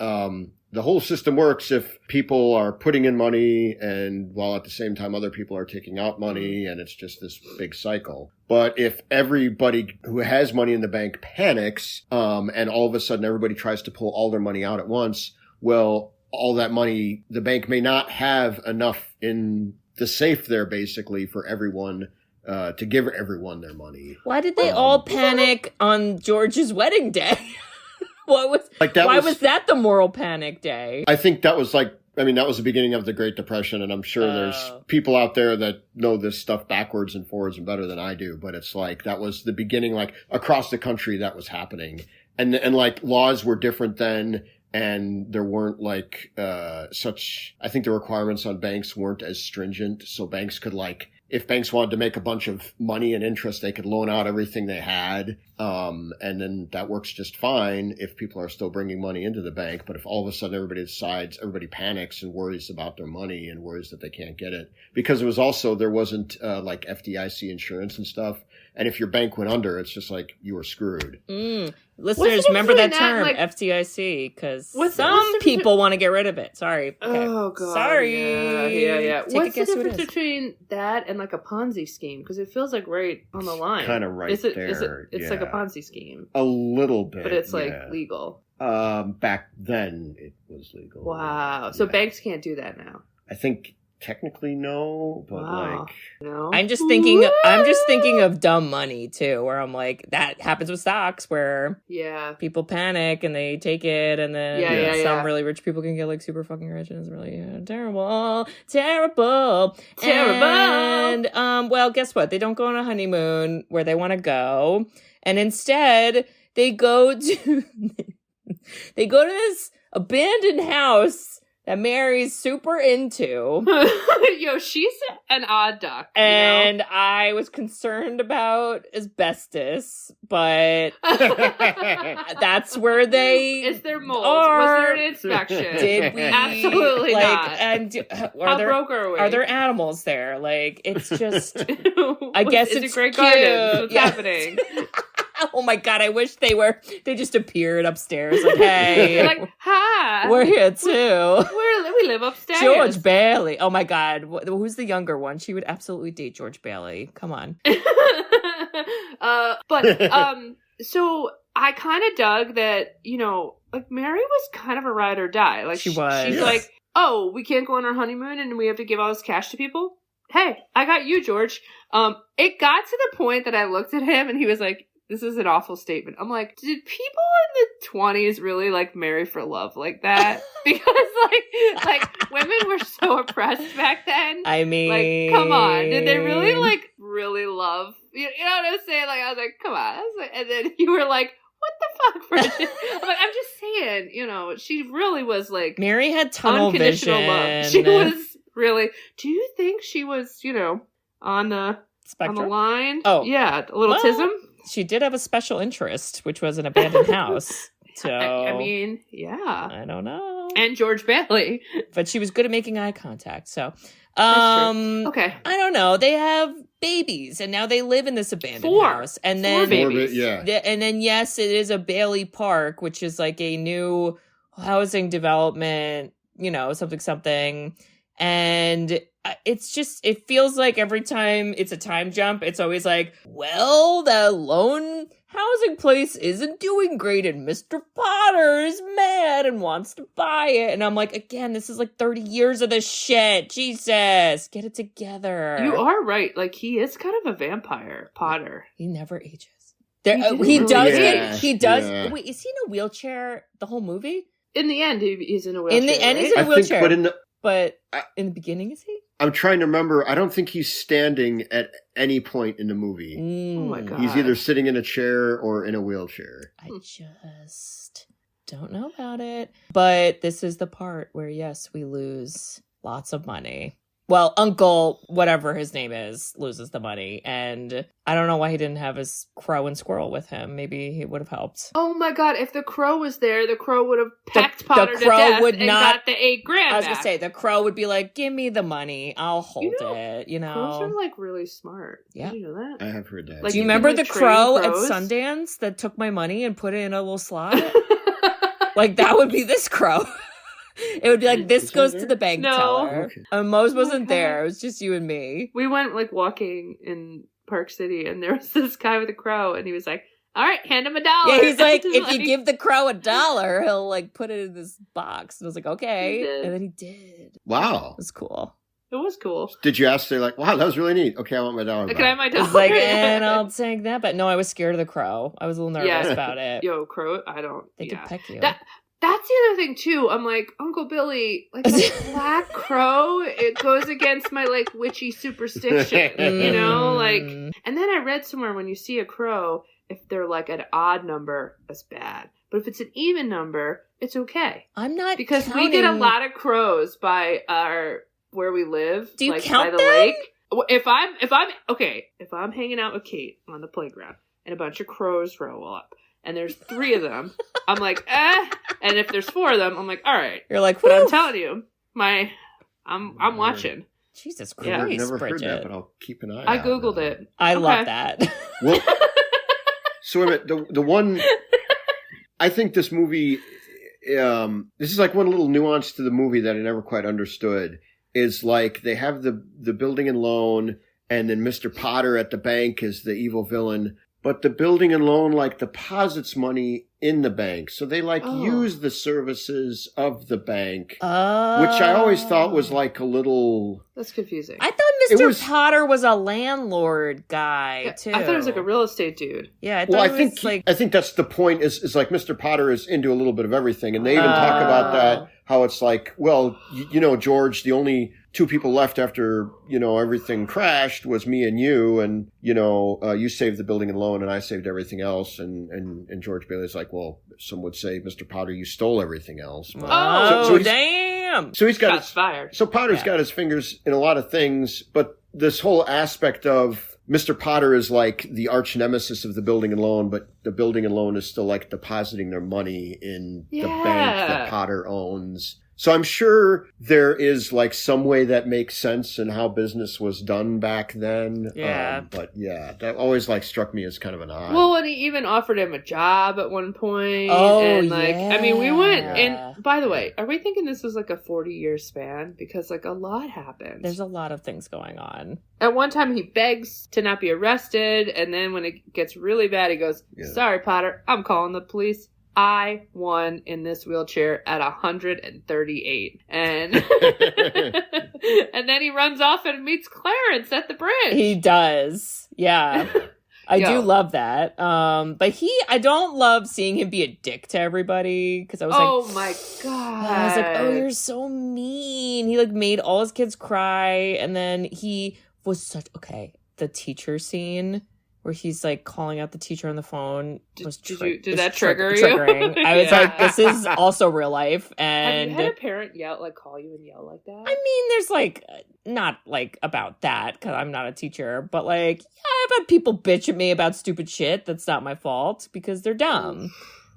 the whole system works if people are putting in money and while at the same time other people are taking out money, and it's just this big cycle. But if everybody who has money in the bank panics, and all of a sudden everybody tries to pull all their money out at once, well, all that money, the bank may not have enough in the safe there basically for everyone to give everyone their money. Why did they all panic on George's wedding day? Why was that the moral panic day? I think that was that was the beginning of the Great Depression, and I'm sure there's people out there that know this stuff backwards and forwards and better than I do, but it's like that was the beginning, like across the country that was happening. And like laws were different then, and there weren't I think the requirements on banks weren't as stringent, so banks could if banks wanted to make a bunch of money and interest, they could loan out everything they had. And then that works just fine if people are still bringing money into the bank. But if all of a sudden everybody panics and worries about their money and worries that they can't get it, because there wasn't FDIC insurance and stuff. And if your bank went under, it's just like you were screwed. Listeners, remember that term, like, FDIC, because what's the some difference people want to get rid of it. Sorry. Okay. Oh god. Sorry. Yeah. Take What's a guess the who it difference is. between that and like a Ponzi scheme? Because it feels like right on the line. Kind of right there. It's like a yeah. Ponzi scheme, A little bit. but it's like yeah. legal. Back then it was legal. Wow. So Yeah. banks can't do that now. I think technically no, but Wow. No. I'm just thinking of dumb money too, where I'm like, that happens with stocks where Yeah. people panic and they take it, and then some really rich people can get like super fucking rich, and it's really terrible. And well, guess what? They don't go on a honeymoon where they want to go, and instead they go to this abandoned house that Mary's super into. Yo, she's an odd duck. And I was concerned about asbestos, but that's where they Is there mold? are. Was there an inspection? Did we Absolutely not. And How broke are we? are there animals there? Like, it's just I guess it's it's a great cute. garden. What's Yeah. happening? oh my god, I wish they just appeared upstairs like, hey, You're like, hi. we're here too. We live upstairs. George Bailey. Oh my god, who's the younger one? She would absolutely date George Bailey. Come on. So I kind of dug that, like Mary was kind of a ride or die. Like She was. She's Yes. like, oh, we can't go on our honeymoon and we have to give all this cash to people. Hey, I got you, George. It got to the point that I looked at him and he was like, this is an awful statement. I'm like, did people in the 20s really like marry for love like that? Because like women were so oppressed back then. I mean, Like, come on. Did they really love? You know what I'm saying? Like, I was like, come on. I was like, and then you were like, what the fuck, Bridget? I'm like, I'm just saying, she really was like Mary had tunnel vision. unconditional love. She was really. Do you think she was, on the Spectrum. line? Oh. Yeah, a little Well, tism. She did have a special interest, which was an abandoned house. So I mean, yeah. I don't know. And George Bailey. But she was good at making eye contact. So That's true. Okay. I don't know. They have babies, and now they live in this abandoned 4. house. And 4 then babies. Yeah. and then yes, it is a Bailey Park, which is like a new housing development, something. And it feels like every time it's a time jump, it's always like, well, the lone housing place isn't doing great and Mr. Potter is mad and wants to buy it. And I'm like, again, this is like 30 years of this shit. Jesus, get it together. You are right. Like, he is kind of a vampire, Potter. He never ages. He didn't He really does age. get, he does. Yeah. Wait, is he in a wheelchair the whole movie? In the end, he's in a wheelchair. In the end, he's right? in a wheelchair. But But in the beginning, is he? I'm trying to remember. I don't think he's standing at any point in the movie. Oh my God. He's either sitting in a chair or in a wheelchair. I just don't know about it. But this is the part where, yes, we lose lots of money. Well, Uncle, whatever his name is, loses the money. And I don't know why he didn't have his crow and squirrel with him. Maybe he would have helped. Oh my God! If the crow was there, the crow would have The- packed the Potter to crow death would and not- got the $8,000 I was going to back. say, the crow would be like, give me the money. I'll hold it, Crows are like really smart. Yeah. Did you know that? I have heard that. Like, Do you you remember can, the like, train crow at crows? Sundance that took my money and put it in a little slot? Like, that would be this crow. It would be like, this Was I goes there? to the bank No. teller. Okay. Mose wasn't God. there. It was just you and me. We went like walking in Park City, and there was this guy with a crow, and he was like, "All right, hand him $1." Yeah, he's like, Just if you give the crow $1, he'll like put it in this box. And I was like, He okay. did. And then he did. It Wow. was cool. it was cool. Did you ask? They're like, wow, that was really neat. Okay, I want my dollar. Can I have my It was $1? like, and I'll take that. But no, I was scared of the crow. I was a little nervous Yeah. about it. Yo, crow. I don't. They yeah. could peck you. That's the other thing too. I'm like, Uncle Billy, like a black crow, it goes against my like witchy superstition, like. Mm. And then I read somewhere when you see a crow, if they're like an odd number, that's bad. But if it's an even number, it's okay I'm not because we get a counting- lot of crows by where we live. Do you like count by the them? lake. If I'm hanging out with Kate on the playground and a bunch of crows roll up. And there's 3 of them. I'm like, And if there's 4 of them, I'm like, all right. You're like, But I'm whew. telling you, I'm watching. Jesus Christ, Yeah. I've never Bridget. heard that, but I'll keep an eye. I out. googled it. I Okay. love that. Well, so wait a minute, the one I think this movie, this is like one little nuance to the movie that I never quite understood. Is like they have the building and loan, and then Mr. Potter at the bank is the evil villain. But the building and loan like deposits money in the bank, so they like Oh. use the services of the bank, Oh. which I always thought was like a little. That's confusing. I thought Mr. Potter was a landlord guy too. I thought it was like a real estate dude. Yeah, Well, I think that's the point. Is like Mr. Potter is into a little bit of everything, and they even talk about that. How it's like, well, you know, George, the only two people left after, you know, everything crashed was me and you, and, you know, you saved the building and loan and I saved everything else. And George Bailey's like, well, some would say, Mr. Potter, you stole everything else. But, oh, damn. So he's got Shots fired. So Potter's got his fingers in a lot of things, but this whole aspect of Mr. Potter is like the arch nemesis of the building and loan, but the building and loan is still like depositing their money in the bank that Potter owns. So I'm sure there is like some way that makes sense in how business was done back then. Yeah. But yeah, that always like struck me as kind of an odd. Well, and he even offered him a job at one point. Oh, and like, I mean, we went, yeah. and by the way, are we thinking this was like a 40-year span? Because like a lot happened. There's a lot of things going on. At one time, he begs to not be arrested, and then when it gets really bad, he goes, "Sorry, Potter, I'm calling the police. I won in this wheelchair at 138." And and then he runs off and meets Clarence at the bridge. He does. Yeah. I do love that. But I don't love seeing him be a dick to everybody. Because I was oh my God. I was like, oh, you're so mean. He like made all his kids cry. And then he was the teacher scene where he's like calling out the teacher on the phone. Did that trigger you? Triggering. I was like, this is also real life. And have you had a parent call you and yell like that? I mean, there's like, not like about that because I'm not a teacher, but like, I've had people bitch at me about stupid shit that's not my fault because they're dumb.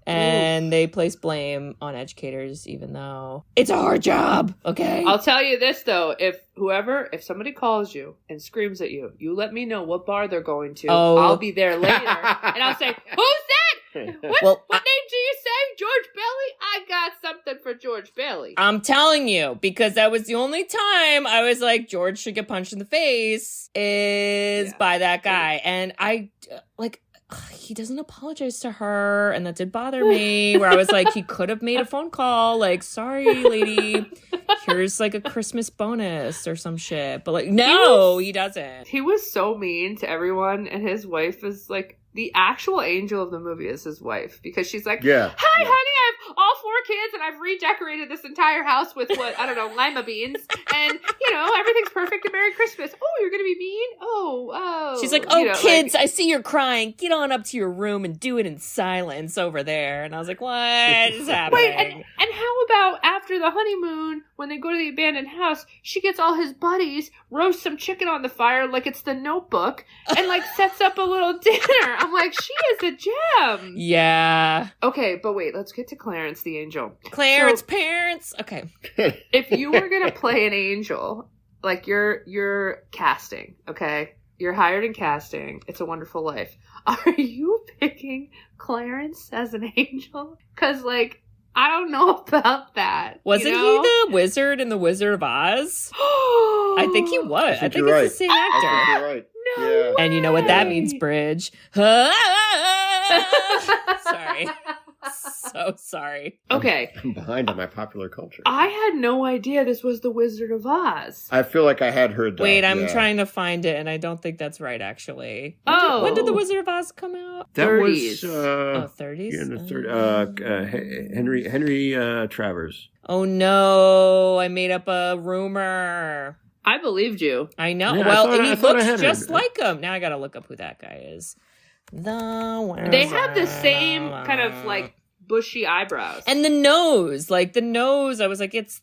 And they place blame on educators, even though it's a hard job. Okay. I'll tell you this though: if somebody calls you and screams at you, you let me know what bar they're going to. Oh. I'll be there later, and I'll say, "Who's that? What name do you say? George Bailey? I got something for George Bailey." I'm telling you, because that was the only time I was like, George should get punched in the face is by that guy, and I he doesn't apologize to her, and that did bother me, where I was like, he could have made a phone call, like, sorry, lady, here's like a Christmas bonus or some shit. But like, no, he doesn't. He was so mean to everyone, and his wife is like, the actual angel of the movie is his wife, because she's like, "Hi, honey, I have all 4 kids, and I've redecorated this entire house with lima beans, and everything's perfect. And Merry Christmas. Oh, you're gonna be mean? Oh." She's like, kids, I see you're crying. Get on up to your room and do it in silence over there. And I was like, what is happening? Wait, and how about after the honeymoon, when they go to the abandoned house, she gets all his buddies, roast some chicken on the fire like it's The Notebook, and like sets up a little dinner. I'm like, she is a gem. Yeah. Okay, but wait, let's get to Clarence the angel. Clarence parents. Okay. If you were gonna play an angel, like you're casting, okay? You're hired in casting. It's a Wonderful Life. Are you picking Clarence as an angel? Because like, I don't know about that. Wasn't he the wizard in The Wizard of Oz? I think he was. I think it's the same actor. I think you're right. No way. And you know what that means, Bridge. Sorry. So sorry. Okay. I'm behind on my popular culture. I had no idea this was The Wizard of Oz. I feel like I had heard that. Wait, I'm trying to find it, and I don't think that's right, actually. When did The Wizard of Oz come out? That 30s. was 30s? in the Henry Travers. Oh no, I made up a rumor. I believed you. I know. Yeah, well, I he thought I looks had just it. like him. Now I gotta look up who that guy is. They have the same kind of like bushy eyebrows. And the nose, I was like, it's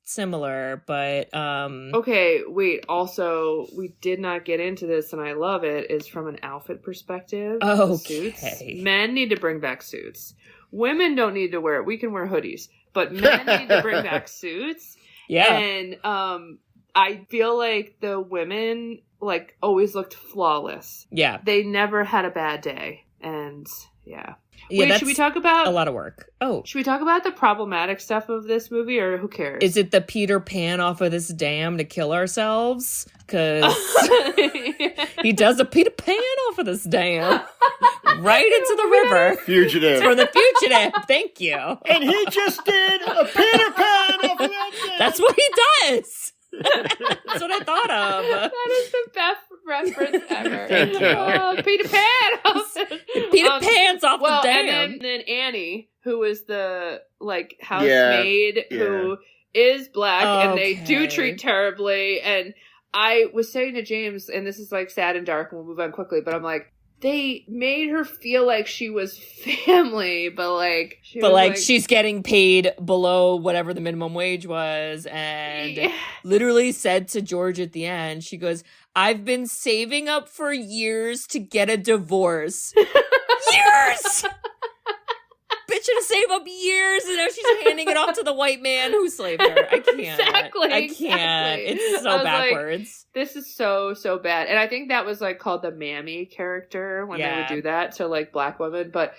similar, but Okay, wait, also, we did not get into this, and I love it, is from an outfit perspective. Okay. The suits. Men need to bring back suits. Women don't need to wear it. We can wear hoodies. But men need to bring back suits. yeah. And I feel like the women, like, always looked flawless. Yeah. They never had a bad day. And, yeah. Yeah, Wait, that's should we talk about a lot of work. Oh. Should we talk about the problematic stuff of this movie, or who cares? Is it the Peter Pan off of this dam to kill ourselves? Because he does a Peter Pan off of this dam. Right into the river. Fugitive. For the fugitive. Thank you. And he just did a Peter Pan off of that. That's what he does. That's what I thought of. That is the best reference ever. Thank you. Oh, Peter Pan. Peter Pan's off Well, the and dam. then Annie, who is the like Yeah, housemaid yeah. who is black, and they do Okay. treat terribly. And I was saying to James, and this is like sad and dark, and we'll move on quickly, but I'm like, they made her feel like she was family, but like, She's getting paid below whatever the minimum wage was, and Yeah. literally said to George at the end, she goes, "I've been saving up for years to get a divorce." Years! Bitch had to save up years, and now she's handing it off to the white man who slaved her. I can't. Exactly, I can't. exactly. It's I so was like, backwards. This is so bad. And I think that was like called the mammy character when they Yeah. would do that to like black women. But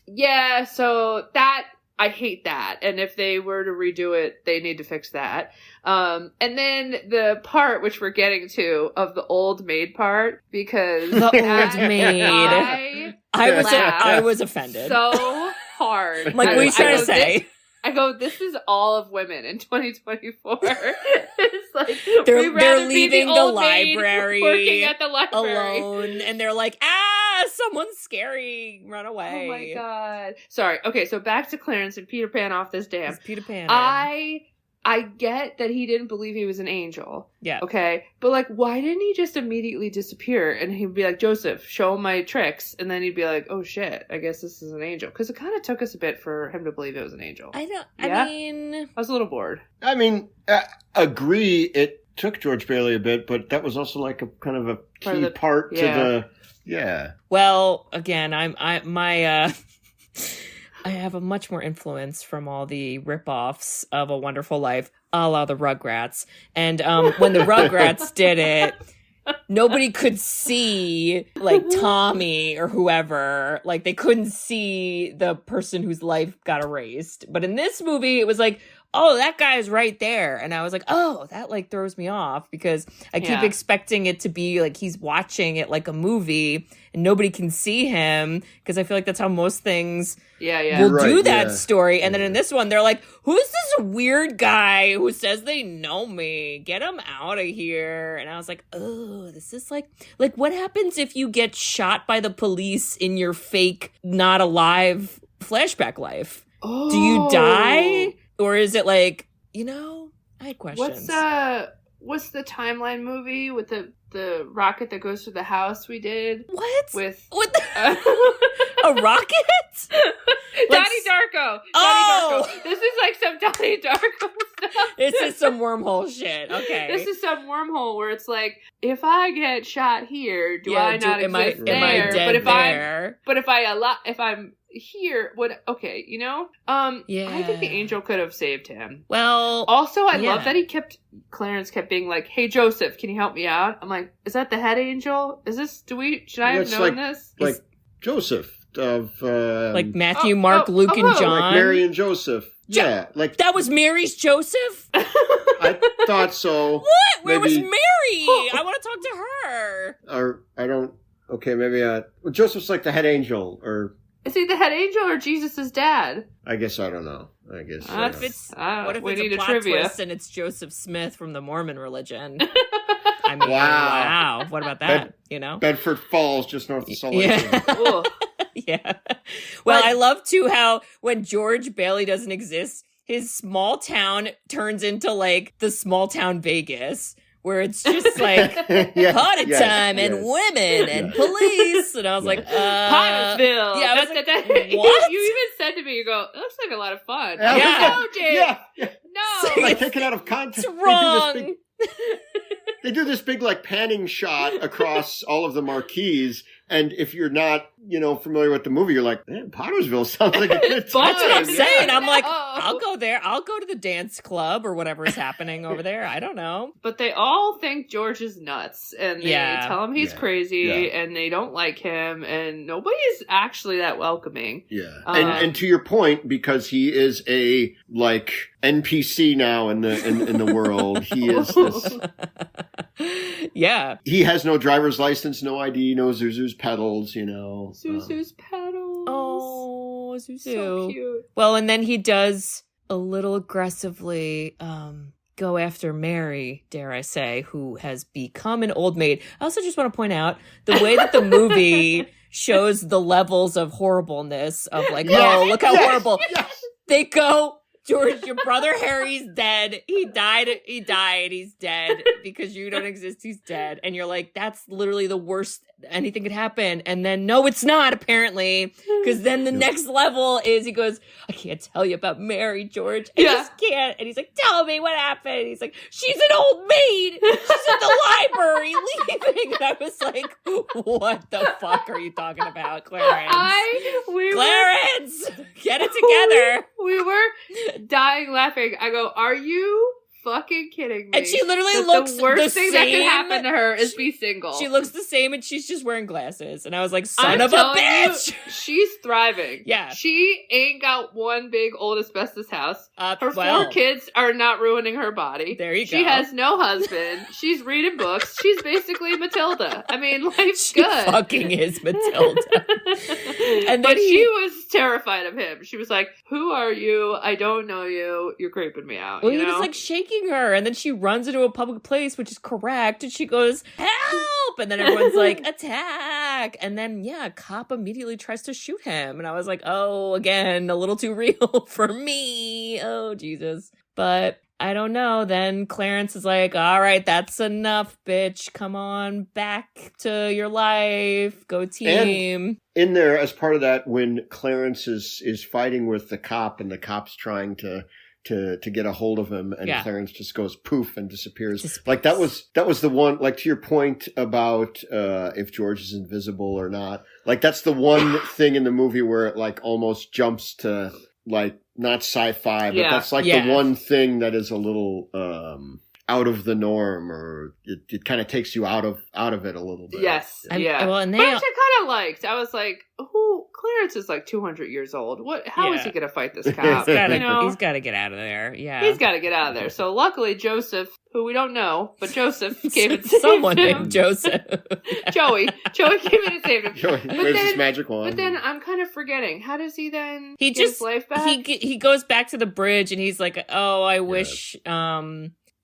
yeah, so that I hate that. And if they were to redo it, they need to fix that. And then the part which we're getting to of the old maid part, because The that- old maid. I was offended. so hard. Like, what are you trying to go, say? I go, this is all of women in 2024. It's like They're we'd rather be leaving the old maid library working at the library alone, and they're like, someone's scary, run away. Oh my god. Sorry. Okay, so back to Clarence and Peter Pan off this dam. It's Peter Pan. I get that he didn't believe he was an angel. Yeah. Okay. But like, why didn't he just immediately disappear? And he'd be like, Joseph, show him my tricks. And then he'd be like, oh shit, I guess this is an angel. Because it kind of took us a bit for him to believe it was an angel. I don't. Yeah? I mean, I was a little bored. I mean, agree. It took George Bailey a bit, but that was also like a kind of a Part of key the- part to yeah. the. Yeah. well, again, I have a much more influence from all the ripoffs of A Wonderful Life, a la the Rugrats. And when the Rugrats did it, nobody could see like Tommy or whoever. Like they couldn't see the person whose life got erased. But in this movie, it was like, oh, that guy's right there. And I was like, oh, that like throws me off because I keep Yeah. expecting it to be like he's watching it like a movie and nobody can see him because I feel like that's how most things Yeah. will Right, do that yeah. story. And then in this one, they're like, who's this weird guy who says they know me? Get him out of here. And I was like, oh, this is like what happens if you get shot by the police in your fake, not alive flashback life? Oh. Do you die? Or is it like, I had questions. What's the timeline movie with the rocket that goes through the house we did What? with What a rocket? Donnie Darko? Oh! Donnie Darko. This is like some Donnie Darko stuff. This is some wormhole shit. Okay. This is some wormhole where it's like, if I get shot here, do Yeah, I not am I exist there? dead but if there? if I'm here, what? Okay, I think the Yeah. angel could have saved him. Well, Also, I Yeah. love that Clarence kept being like, "Hey Joseph, can you help me out?" I'm like, "Is that the head angel? Is this? Should I have That's known like- this?" Like Joseph of. like Matthew, Mark, Luke, and oh. John. Like Mary and Joseph. Jo- Yeah. Like, That was Mary's Joseph? I thought so. What? Where was Maybe- Mary? I want to talk to her. Or I don't. Okay, maybe Joseph's like the head angel, or Is he the head angel or Jesus' dad? I guess I don't know. I guess. What if it's we need a a plot trivia. twist and it's Joseph Smith from the Mormon religion? I mean, Wow. wow. What about that? Bedford Falls, just north of Salt Lake City. Yeah. Ugh. Yeah. Well, But- I love too how when George Bailey doesn't exist, his small town turns into like the small town Vegas, where it's just like Yeah, party yeah, time and yeah. women and police. And I was like, Pottersville. yeah, I was That- like, that- what? You even said to me, you go, "It looks like a lot of fun." Yeah. No, Jake. Yeah. No. Like taken out of context. it's wrong. They do this big like panning shot across all of the marquees, and if you're not, familiar with the movie, you're like, man, Pottersville sounds like a good time. That's what I'm Yeah. saying. I'm like, No. I'll go there. I'll go to the dance club or whatever's happening over there. I don't know. But they all think George is nuts, and they Yeah. tell him he's Yeah. crazy, Yeah. and they don't like him, and nobody's actually that welcoming. Yeah, Um, and to your point, because he is a like NPC now in the world, he is this. Yeah. He has no driver's license, no ID, no Zuzu's pedals. Zuzu's petals. Oh, Zuzu. so cute. Well, and then he does a little aggressively go after Mary, dare I say, who has become an old maid. I also just want to point out the way that the movie shows the levels of horribleness of like, oh, look how horrible. They go, George, your brother Harry's dead. He died, he's dead. Because you don't exist, he's dead. And you're like, that's literally the worst anything could happen. And then, no, it's not, apparently. Because then the next level is, he goes, I can't tell you about Mary, George. I just can't. And he's like, tell me what happened. And he's like, she's an old maid. She's at the library leaving. And I was like, what the fuck are you talking about, Clarence? Clarence! Get it together. We were dying laughing. I go, are you fucking kidding me? And she literally that looks the worst the thing same. that could happen to her is be single. She looks the same, and she's just wearing glasses. And I was like, son I'm of a telling bitch! you, she's thriving. Yeah. She ain't got one big old asbestos house. Her well, 4 kids are not ruining her body. There you go. She has no husband. She's reading books. She's basically Matilda. I mean, life's she good. fucking is Matilda. And but then she was terrified of him. She was like, who are you? I don't know you. You're creeping me out. Well, you he know? was like shaking her, and then she runs into a public place, which is correct, and she goes, help! And then everyone's like, attack! And then, yeah, a cop immediately tries to shoot him. And I was like, oh, again, a little too real for me. Oh, Jesus. But I don't know. Then Clarence is like, all right, that's enough, bitch. Come on back to your life. Go team. In there, as part of that, when Clarence is fighting with the cop, and the cop's trying to get a hold of him, and Clarence just goes poof and disappears. Like that was the one, like to your point about if George is invisible or not. Like that's the one thing in the movie where it like almost jumps to like not sci-fi, but that's like the one thing that is a little out of the norm, or it kind of takes you out of it a little bit. Yes, yeah. Well, and which I kind of liked. I was like, "Who? Clarence is like 200 years old. What? How is he going to fight this cop? He's got to get out of there. Yeah, he's got to get out of there." So luckily, Joseph, who we don't know, but Joseph came and saved someone him. named Joseph. Joey came in and saved him. Joey, where's his magic wand? But then I'm kind of forgetting. How does he then He get his life back? He goes back to the bridge, and he's like, "Oh, I wish."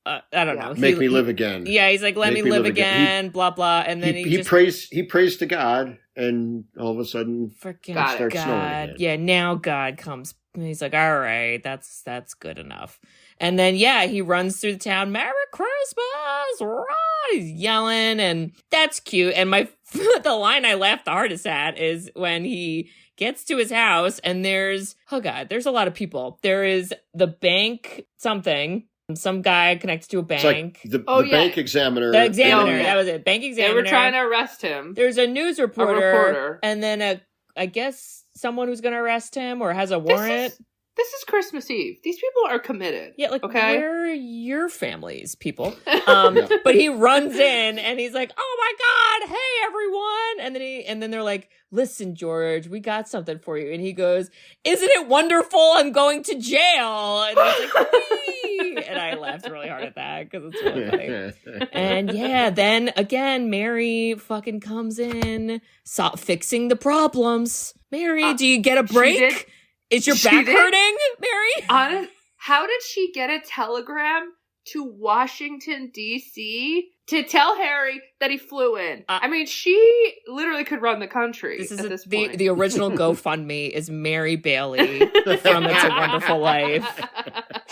I don't know. Make me live again. Yeah, he's like, let me live again, blah, blah. And then he prays to God, and all of a sudden, freaking starts snowing again. Yeah, now God comes. And he's like, all right, that's good enough. And then, yeah, he runs through the town, Merry Christmas, right? He's yelling, and that's cute. And the line I laughed the hardest at is when he gets to his house, and there's a lot of people. There is the bank something. Some guy connected to a bank. It's like the bank examiner. The examiner. That was it. Bank examiner. They were trying to arrest him. There's a news reporter. And then I guess someone who's going to arrest him or has a warrant. This is Christmas Eve. These people are committed. Yeah, like, okay? Where are your families, people? But he runs in, and he's like, oh my God, hey, everyone. And then they're like, listen, George, we got something for you. And he goes, isn't it wonderful? I'm going to jail. And he's like, wee. And I laughed really hard at that because it's really funny. And yeah, then again, Mary fucking comes in, fixing the problems. Mary, do you get a break? Is your back hurting, Mary? How did she get a telegram to Washington, D.C. to tell Harry that he flew in? I mean, she literally could run the country at this point. The original GoFundMe is Mary Bailey from It's a Wonderful Life.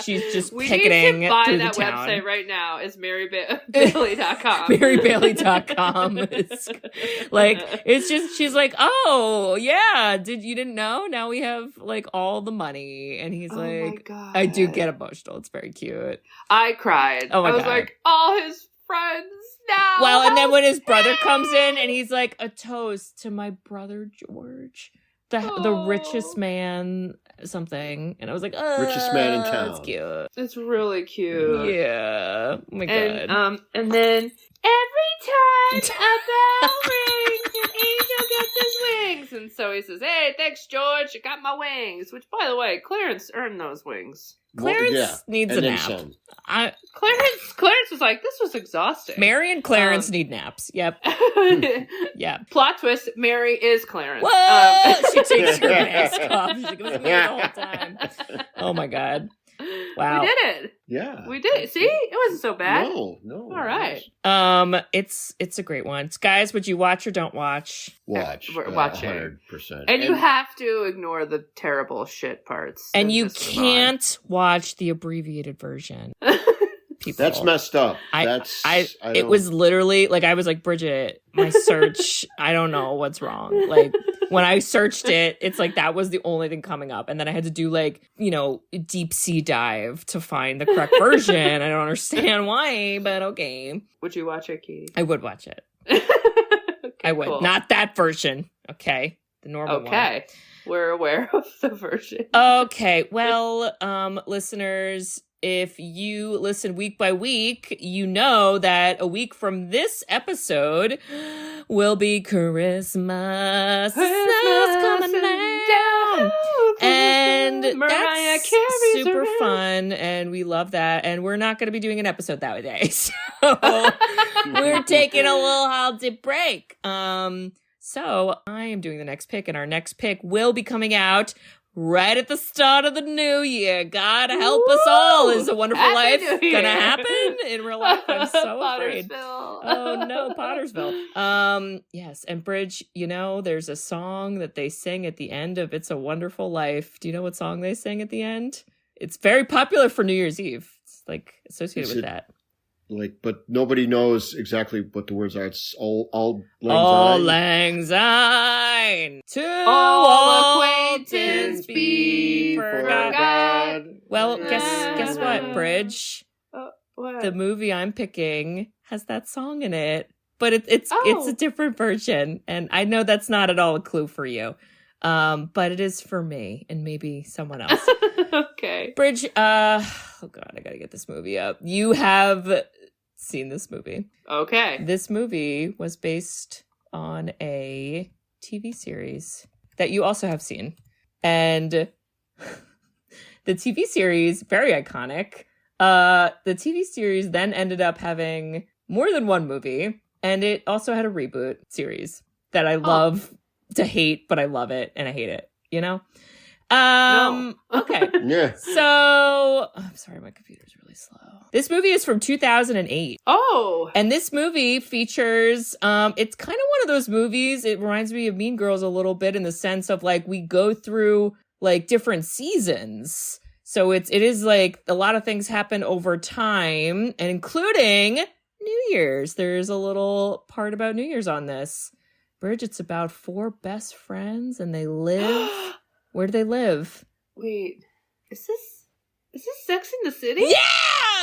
She's just picketing through the town. We need to buy that website right now. Is marybailey.com. Marybailey.com. It's just, she's like, oh, yeah, you didn't know? Now we have, like, all the money. And he's like, my God. I do get emotional. It's very cute. I cried. Oh, my God. I was like, all his friends now. Well, and then when his brother comes in and he's like, a toast to my brother George, the richest man something. And I was like, oh, richest man in town. That's cute. It's really cute. Yeah. Oh my God. And then every time a bell rings, an angel gets his wings. And so he says, hey, thanks, George. I got my wings. Which, by the way, Clarence earned those wings. Clarence needs a nap. Clarence was like, this was exhausting. Mary and Clarence need naps. Yep. Yeah. Plot twist, Mary is Clarence. Whoa! She takes her mask off. She goes, me the whole time. Oh my God. Wow. We did it. Yeah. We did it. See? It wasn't so bad. No. All right. It's a great one. Guys, would you watch or don't watch? Watch. Watch it. 100%. And you have to ignore the terrible shit parts. And you just move on. can't watch the abbreviated version. People. That's messed up. It was literally like, I was like, Bridget, my search, I don't know what's wrong. Like when I searched it, it's like that was the only thing coming up. And then I had to do like, deep sea dive to find the correct version. I don't understand why, but okay. Would you watch it, Katie? I would watch it. Okay, I would. cool. Not that version. Okay. The normal one. Okay. We're aware of the version. Okay. Well, listeners, if you listen week by week, you know that a week from this episode will be Christmas. Snow's coming down. And Mariah that's Carey's super around. fun, and we love that. And we're not going to be doing an episode that day, so we're taking a little holiday break. So I am doing the next pick, and our next pick will be coming out right at the start of the new year. God help us all. Is a Wonderful Happy Life New Year. gonna happen in real life? I'm so afraid. Pottersville. Oh no, Pottersville. Yes, and Bridge, there's a song that they sing at the end of It's a Wonderful Life. Do you know what song they sing at the end? It's very popular for New Year's Eve. It's like associated with that. But nobody knows exactly what the words are. It's all All lang lang syne to All all acquaintance be forgot. Well, guess what, Bridge? What? The movie I'm picking has that song in it, but it's a different version, and I know that's not at all a clue for you, but it is for me and maybe someone else. Okay. Bridge, oh god, I gotta get this movie up. You have seen this movie. Okay. This movie was based on a TV series that you also have seen. And the TV series, very iconic. The TV series then ended up having more than one movie, and it also had a reboot series that I love to hate, but I love it and I hate it, No. Okay. Yeah. So, I'm sorry, my computer's really slow. This movie is from 2008. Oh. And this movie features, it's kind of one of those movies, it reminds me of Mean Girls a little bit in the sense of like, we go through like different seasons. So it is like a lot of things happen over time, and including New Year's. There's a little part about New Year's on this. Bridge, it's about 4 best friends and they live. Where do they live? Wait. Is this Sex in the City? Yeah!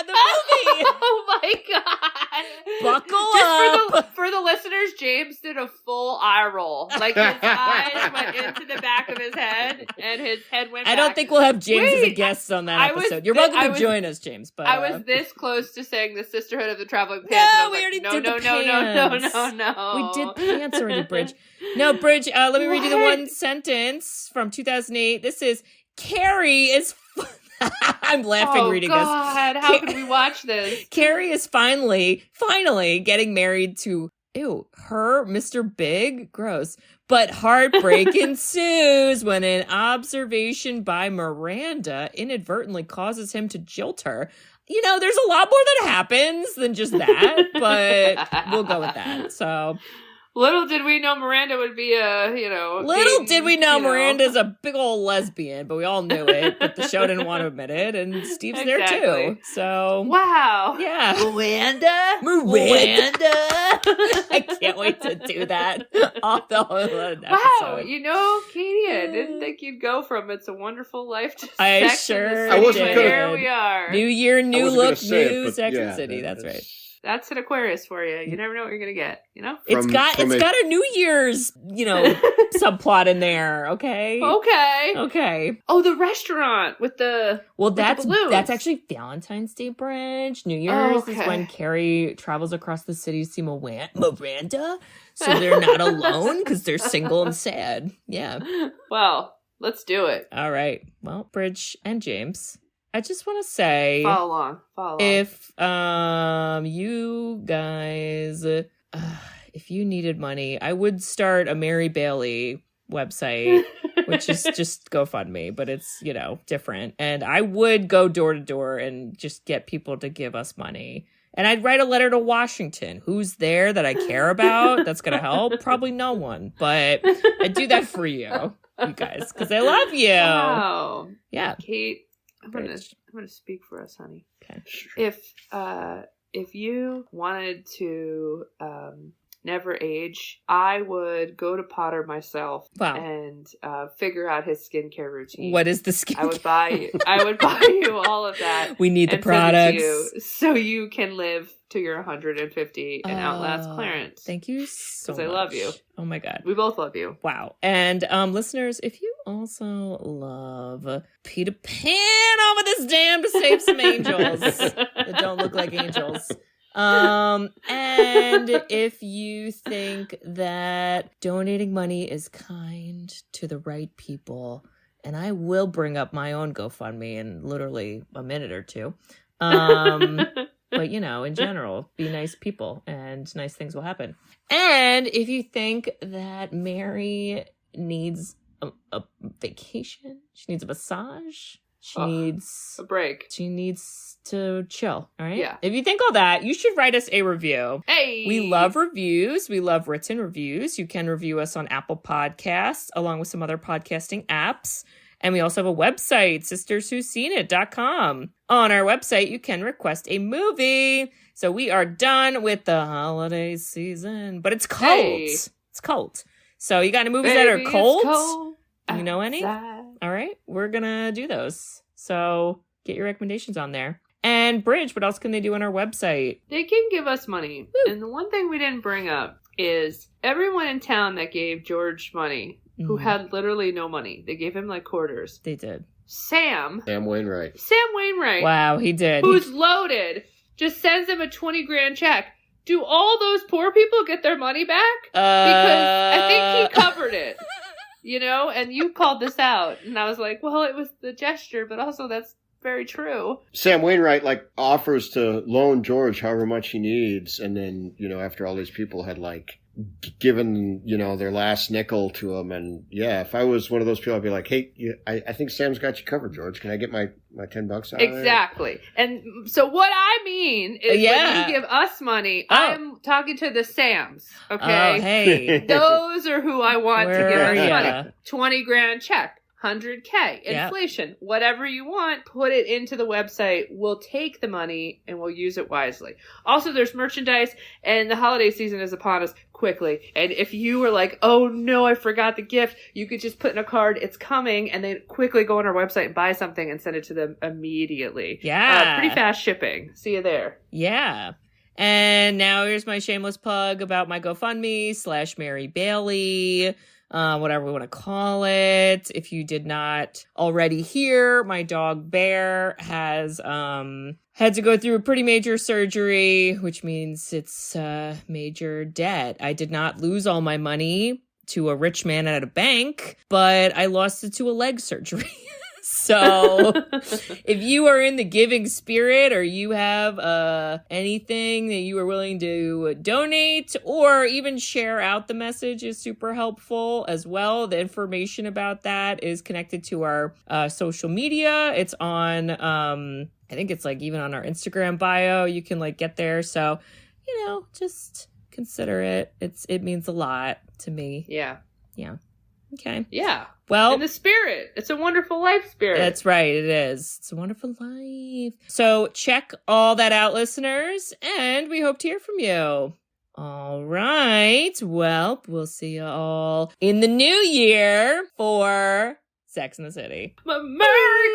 The movie! Oh my god! Buckle up! For the listeners, James did a full eye roll. Like his eyes went into the back of his head, and his head went back. I don't think we'll have James as a Wait, guest on that I was episode. You're th- welcome I to was- join us, James. But I was this close to saying the Sisterhood of the Traveling Pants. No, and I was we like, already no, did no, the no, pants. no. we did pants already, Bridge. No, Bridge, let me read you the What? one sentence from 2008. This is, Carrie is... I'm laughing reading this. Oh God, how could we watch this? Carrie is finally getting married to, her, Mr. Big, gross. But heartbreak ensues when an observation by Miranda inadvertently causes him to jilt her. There's a lot more that happens than just that, but we'll go with that. So, Little did we know Miranda would be little did we know Miranda's a big old lesbian, but we all knew it, but the show didn't want to admit it, and Steve's there too. Exactly. So, Wow. yeah. Miranda? I can't wait to do that off the whole episode. Wow, Katie, I didn't think you'd go from It's a Wonderful Life to I Sex sure in the did. City, I wasn't but gonna- here we are. New year, I new wasn't gonna look, say it, new but Sex yeah, and the City. That's right. That's an Aquarius for you. You never know what you're gonna get, It's got a New Year's, subplot in there. Okay. Okay. Okay. Oh, the restaurant with the Well, the balloons. that's actually Valentine's Day brunch. New Year's is okay. when Carrie travels across the city to see Miranda, so they're not alone because they're single and sad. Yeah. Well, let's do it. All right. Well, Bridge and James, I just want to say, Follow along. if you guys, if you needed money, I would start a Mary Bailey website which is just GoFundMe, but it's, different. And I would go door to door and just get people to give us money. And I'd write a letter to Washington. Who's there that I care about that's going to help? Probably no one. But I'd do that for you guys, because I love you. Wow. Yeah. Kate, I'm gonna speak for us, honey. Okay. If you wanted to never age, I would go to Potter myself and figure out his skincare routine. What is the skincare? I would buy you all of that. We need the and send it to products you so you can live to your 150 and outlast Clarence. Thank you so much. Because I love you. Oh my God. We both love you. Wow. And listeners, if you also love Peter Pan over this dam to save some angels that don't look like angels. And if you think that donating money is kind to the right people, and I will bring up my own GoFundMe in literally a minute or two. But, in general, be nice people and nice things will happen. And if you think that Mary needs a vacation, she needs a massage, she needs a break. She needs to chill. All right. Yeah. If you think all that, you should write us a review. Hey. We love reviews. We love written reviews. You can review us on Apple Podcasts along with some other podcasting apps. And we also have a website, sisterswhoseenit.com. On our website, you can request a movie. So we are done with the holiday season, but it's cold. Hey. It's cold. So you got any movies that are cold? Cold You know any? outside. All right, we're gonna do those. So get your recommendations on there. And Bridge, what else can they do on our website? They can give us money. Woo. And the one thing we didn't bring up is everyone in town that gave George money, who had literally no money. They gave him like quarters. They did. Sam Wainwright. Wow, he did. Who's loaded, just sends him a 20 grand check. Do all those poor people get their money back? Because I think he covered it. And you called this out. And I was like, well, it was the gesture, but also that's very true. Sam Wainwright offers to loan George however much he needs, and then after all these people had given their last nickel to him, and if I was one of those people, I'd be like, hey, I think Sam's got you covered, George. Can I get my $10 out of there? Exactly. And so what I mean is when you give us money, I'm talking to the Sams. Okay. Oh, hey. Those are who I want to give us Where money. 20 grand check. 100K, inflation, whatever you want, put it into the website. We'll take the money and we'll use it wisely. Also, there's merchandise, and the holiday season is upon us quickly. And if you were like, oh no, I forgot the gift, you could just put in a card, it's coming, and then quickly go on our website and buy something and send it to them immediately. Yeah. Pretty fast shipping. See you there. Yeah. And now here's my shameless plug about my GoFundMe / Mary Bailey. Whatever we want to call it. If you did not already hear, my dog Bear has had to go through a pretty major surgery, which means it's major debt. I did not lose all my money to a rich man at a bank, but I lost it to a leg surgery. So if you are in the giving spirit, or you have anything that you are willing to donate or even share out the message, is super helpful as well. The information about that is connected to our social media. It's on, I think it's even on our Instagram bio. You can get there. So, just consider it. It means a lot to me. Yeah. Yeah. Okay. Yeah. Well, in the spirit. It's a wonderful life spirit. That's right. It is. It's a wonderful life. So check all that out, listeners, and we hope to hear from you. All right. Well, we'll see you all in the new year for Sex and the City. Merry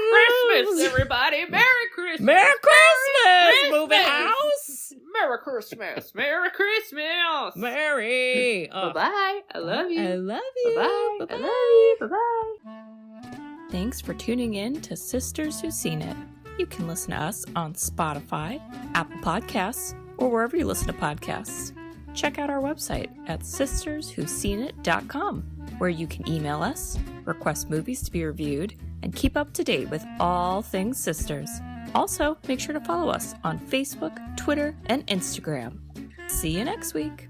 Christmas, everybody. Merry Christmas. Merry Christmas. Christmas. Moving house. Merry Christmas. Merry Christmas. Merry. Bye-bye. I love you. I love you. Bye-bye. Bye-bye. I love you. Bye-bye. Thanks for tuning in to Sisters Who Seen It. You can listen to us on Spotify, Apple Podcasts, or wherever you listen to podcasts. Check out our website at sisterswhoseenit.com, where you can email us, request movies to be reviewed, and keep up to date with all things sisters. Also, make sure to follow us on Facebook, Twitter, and Instagram. See you next week.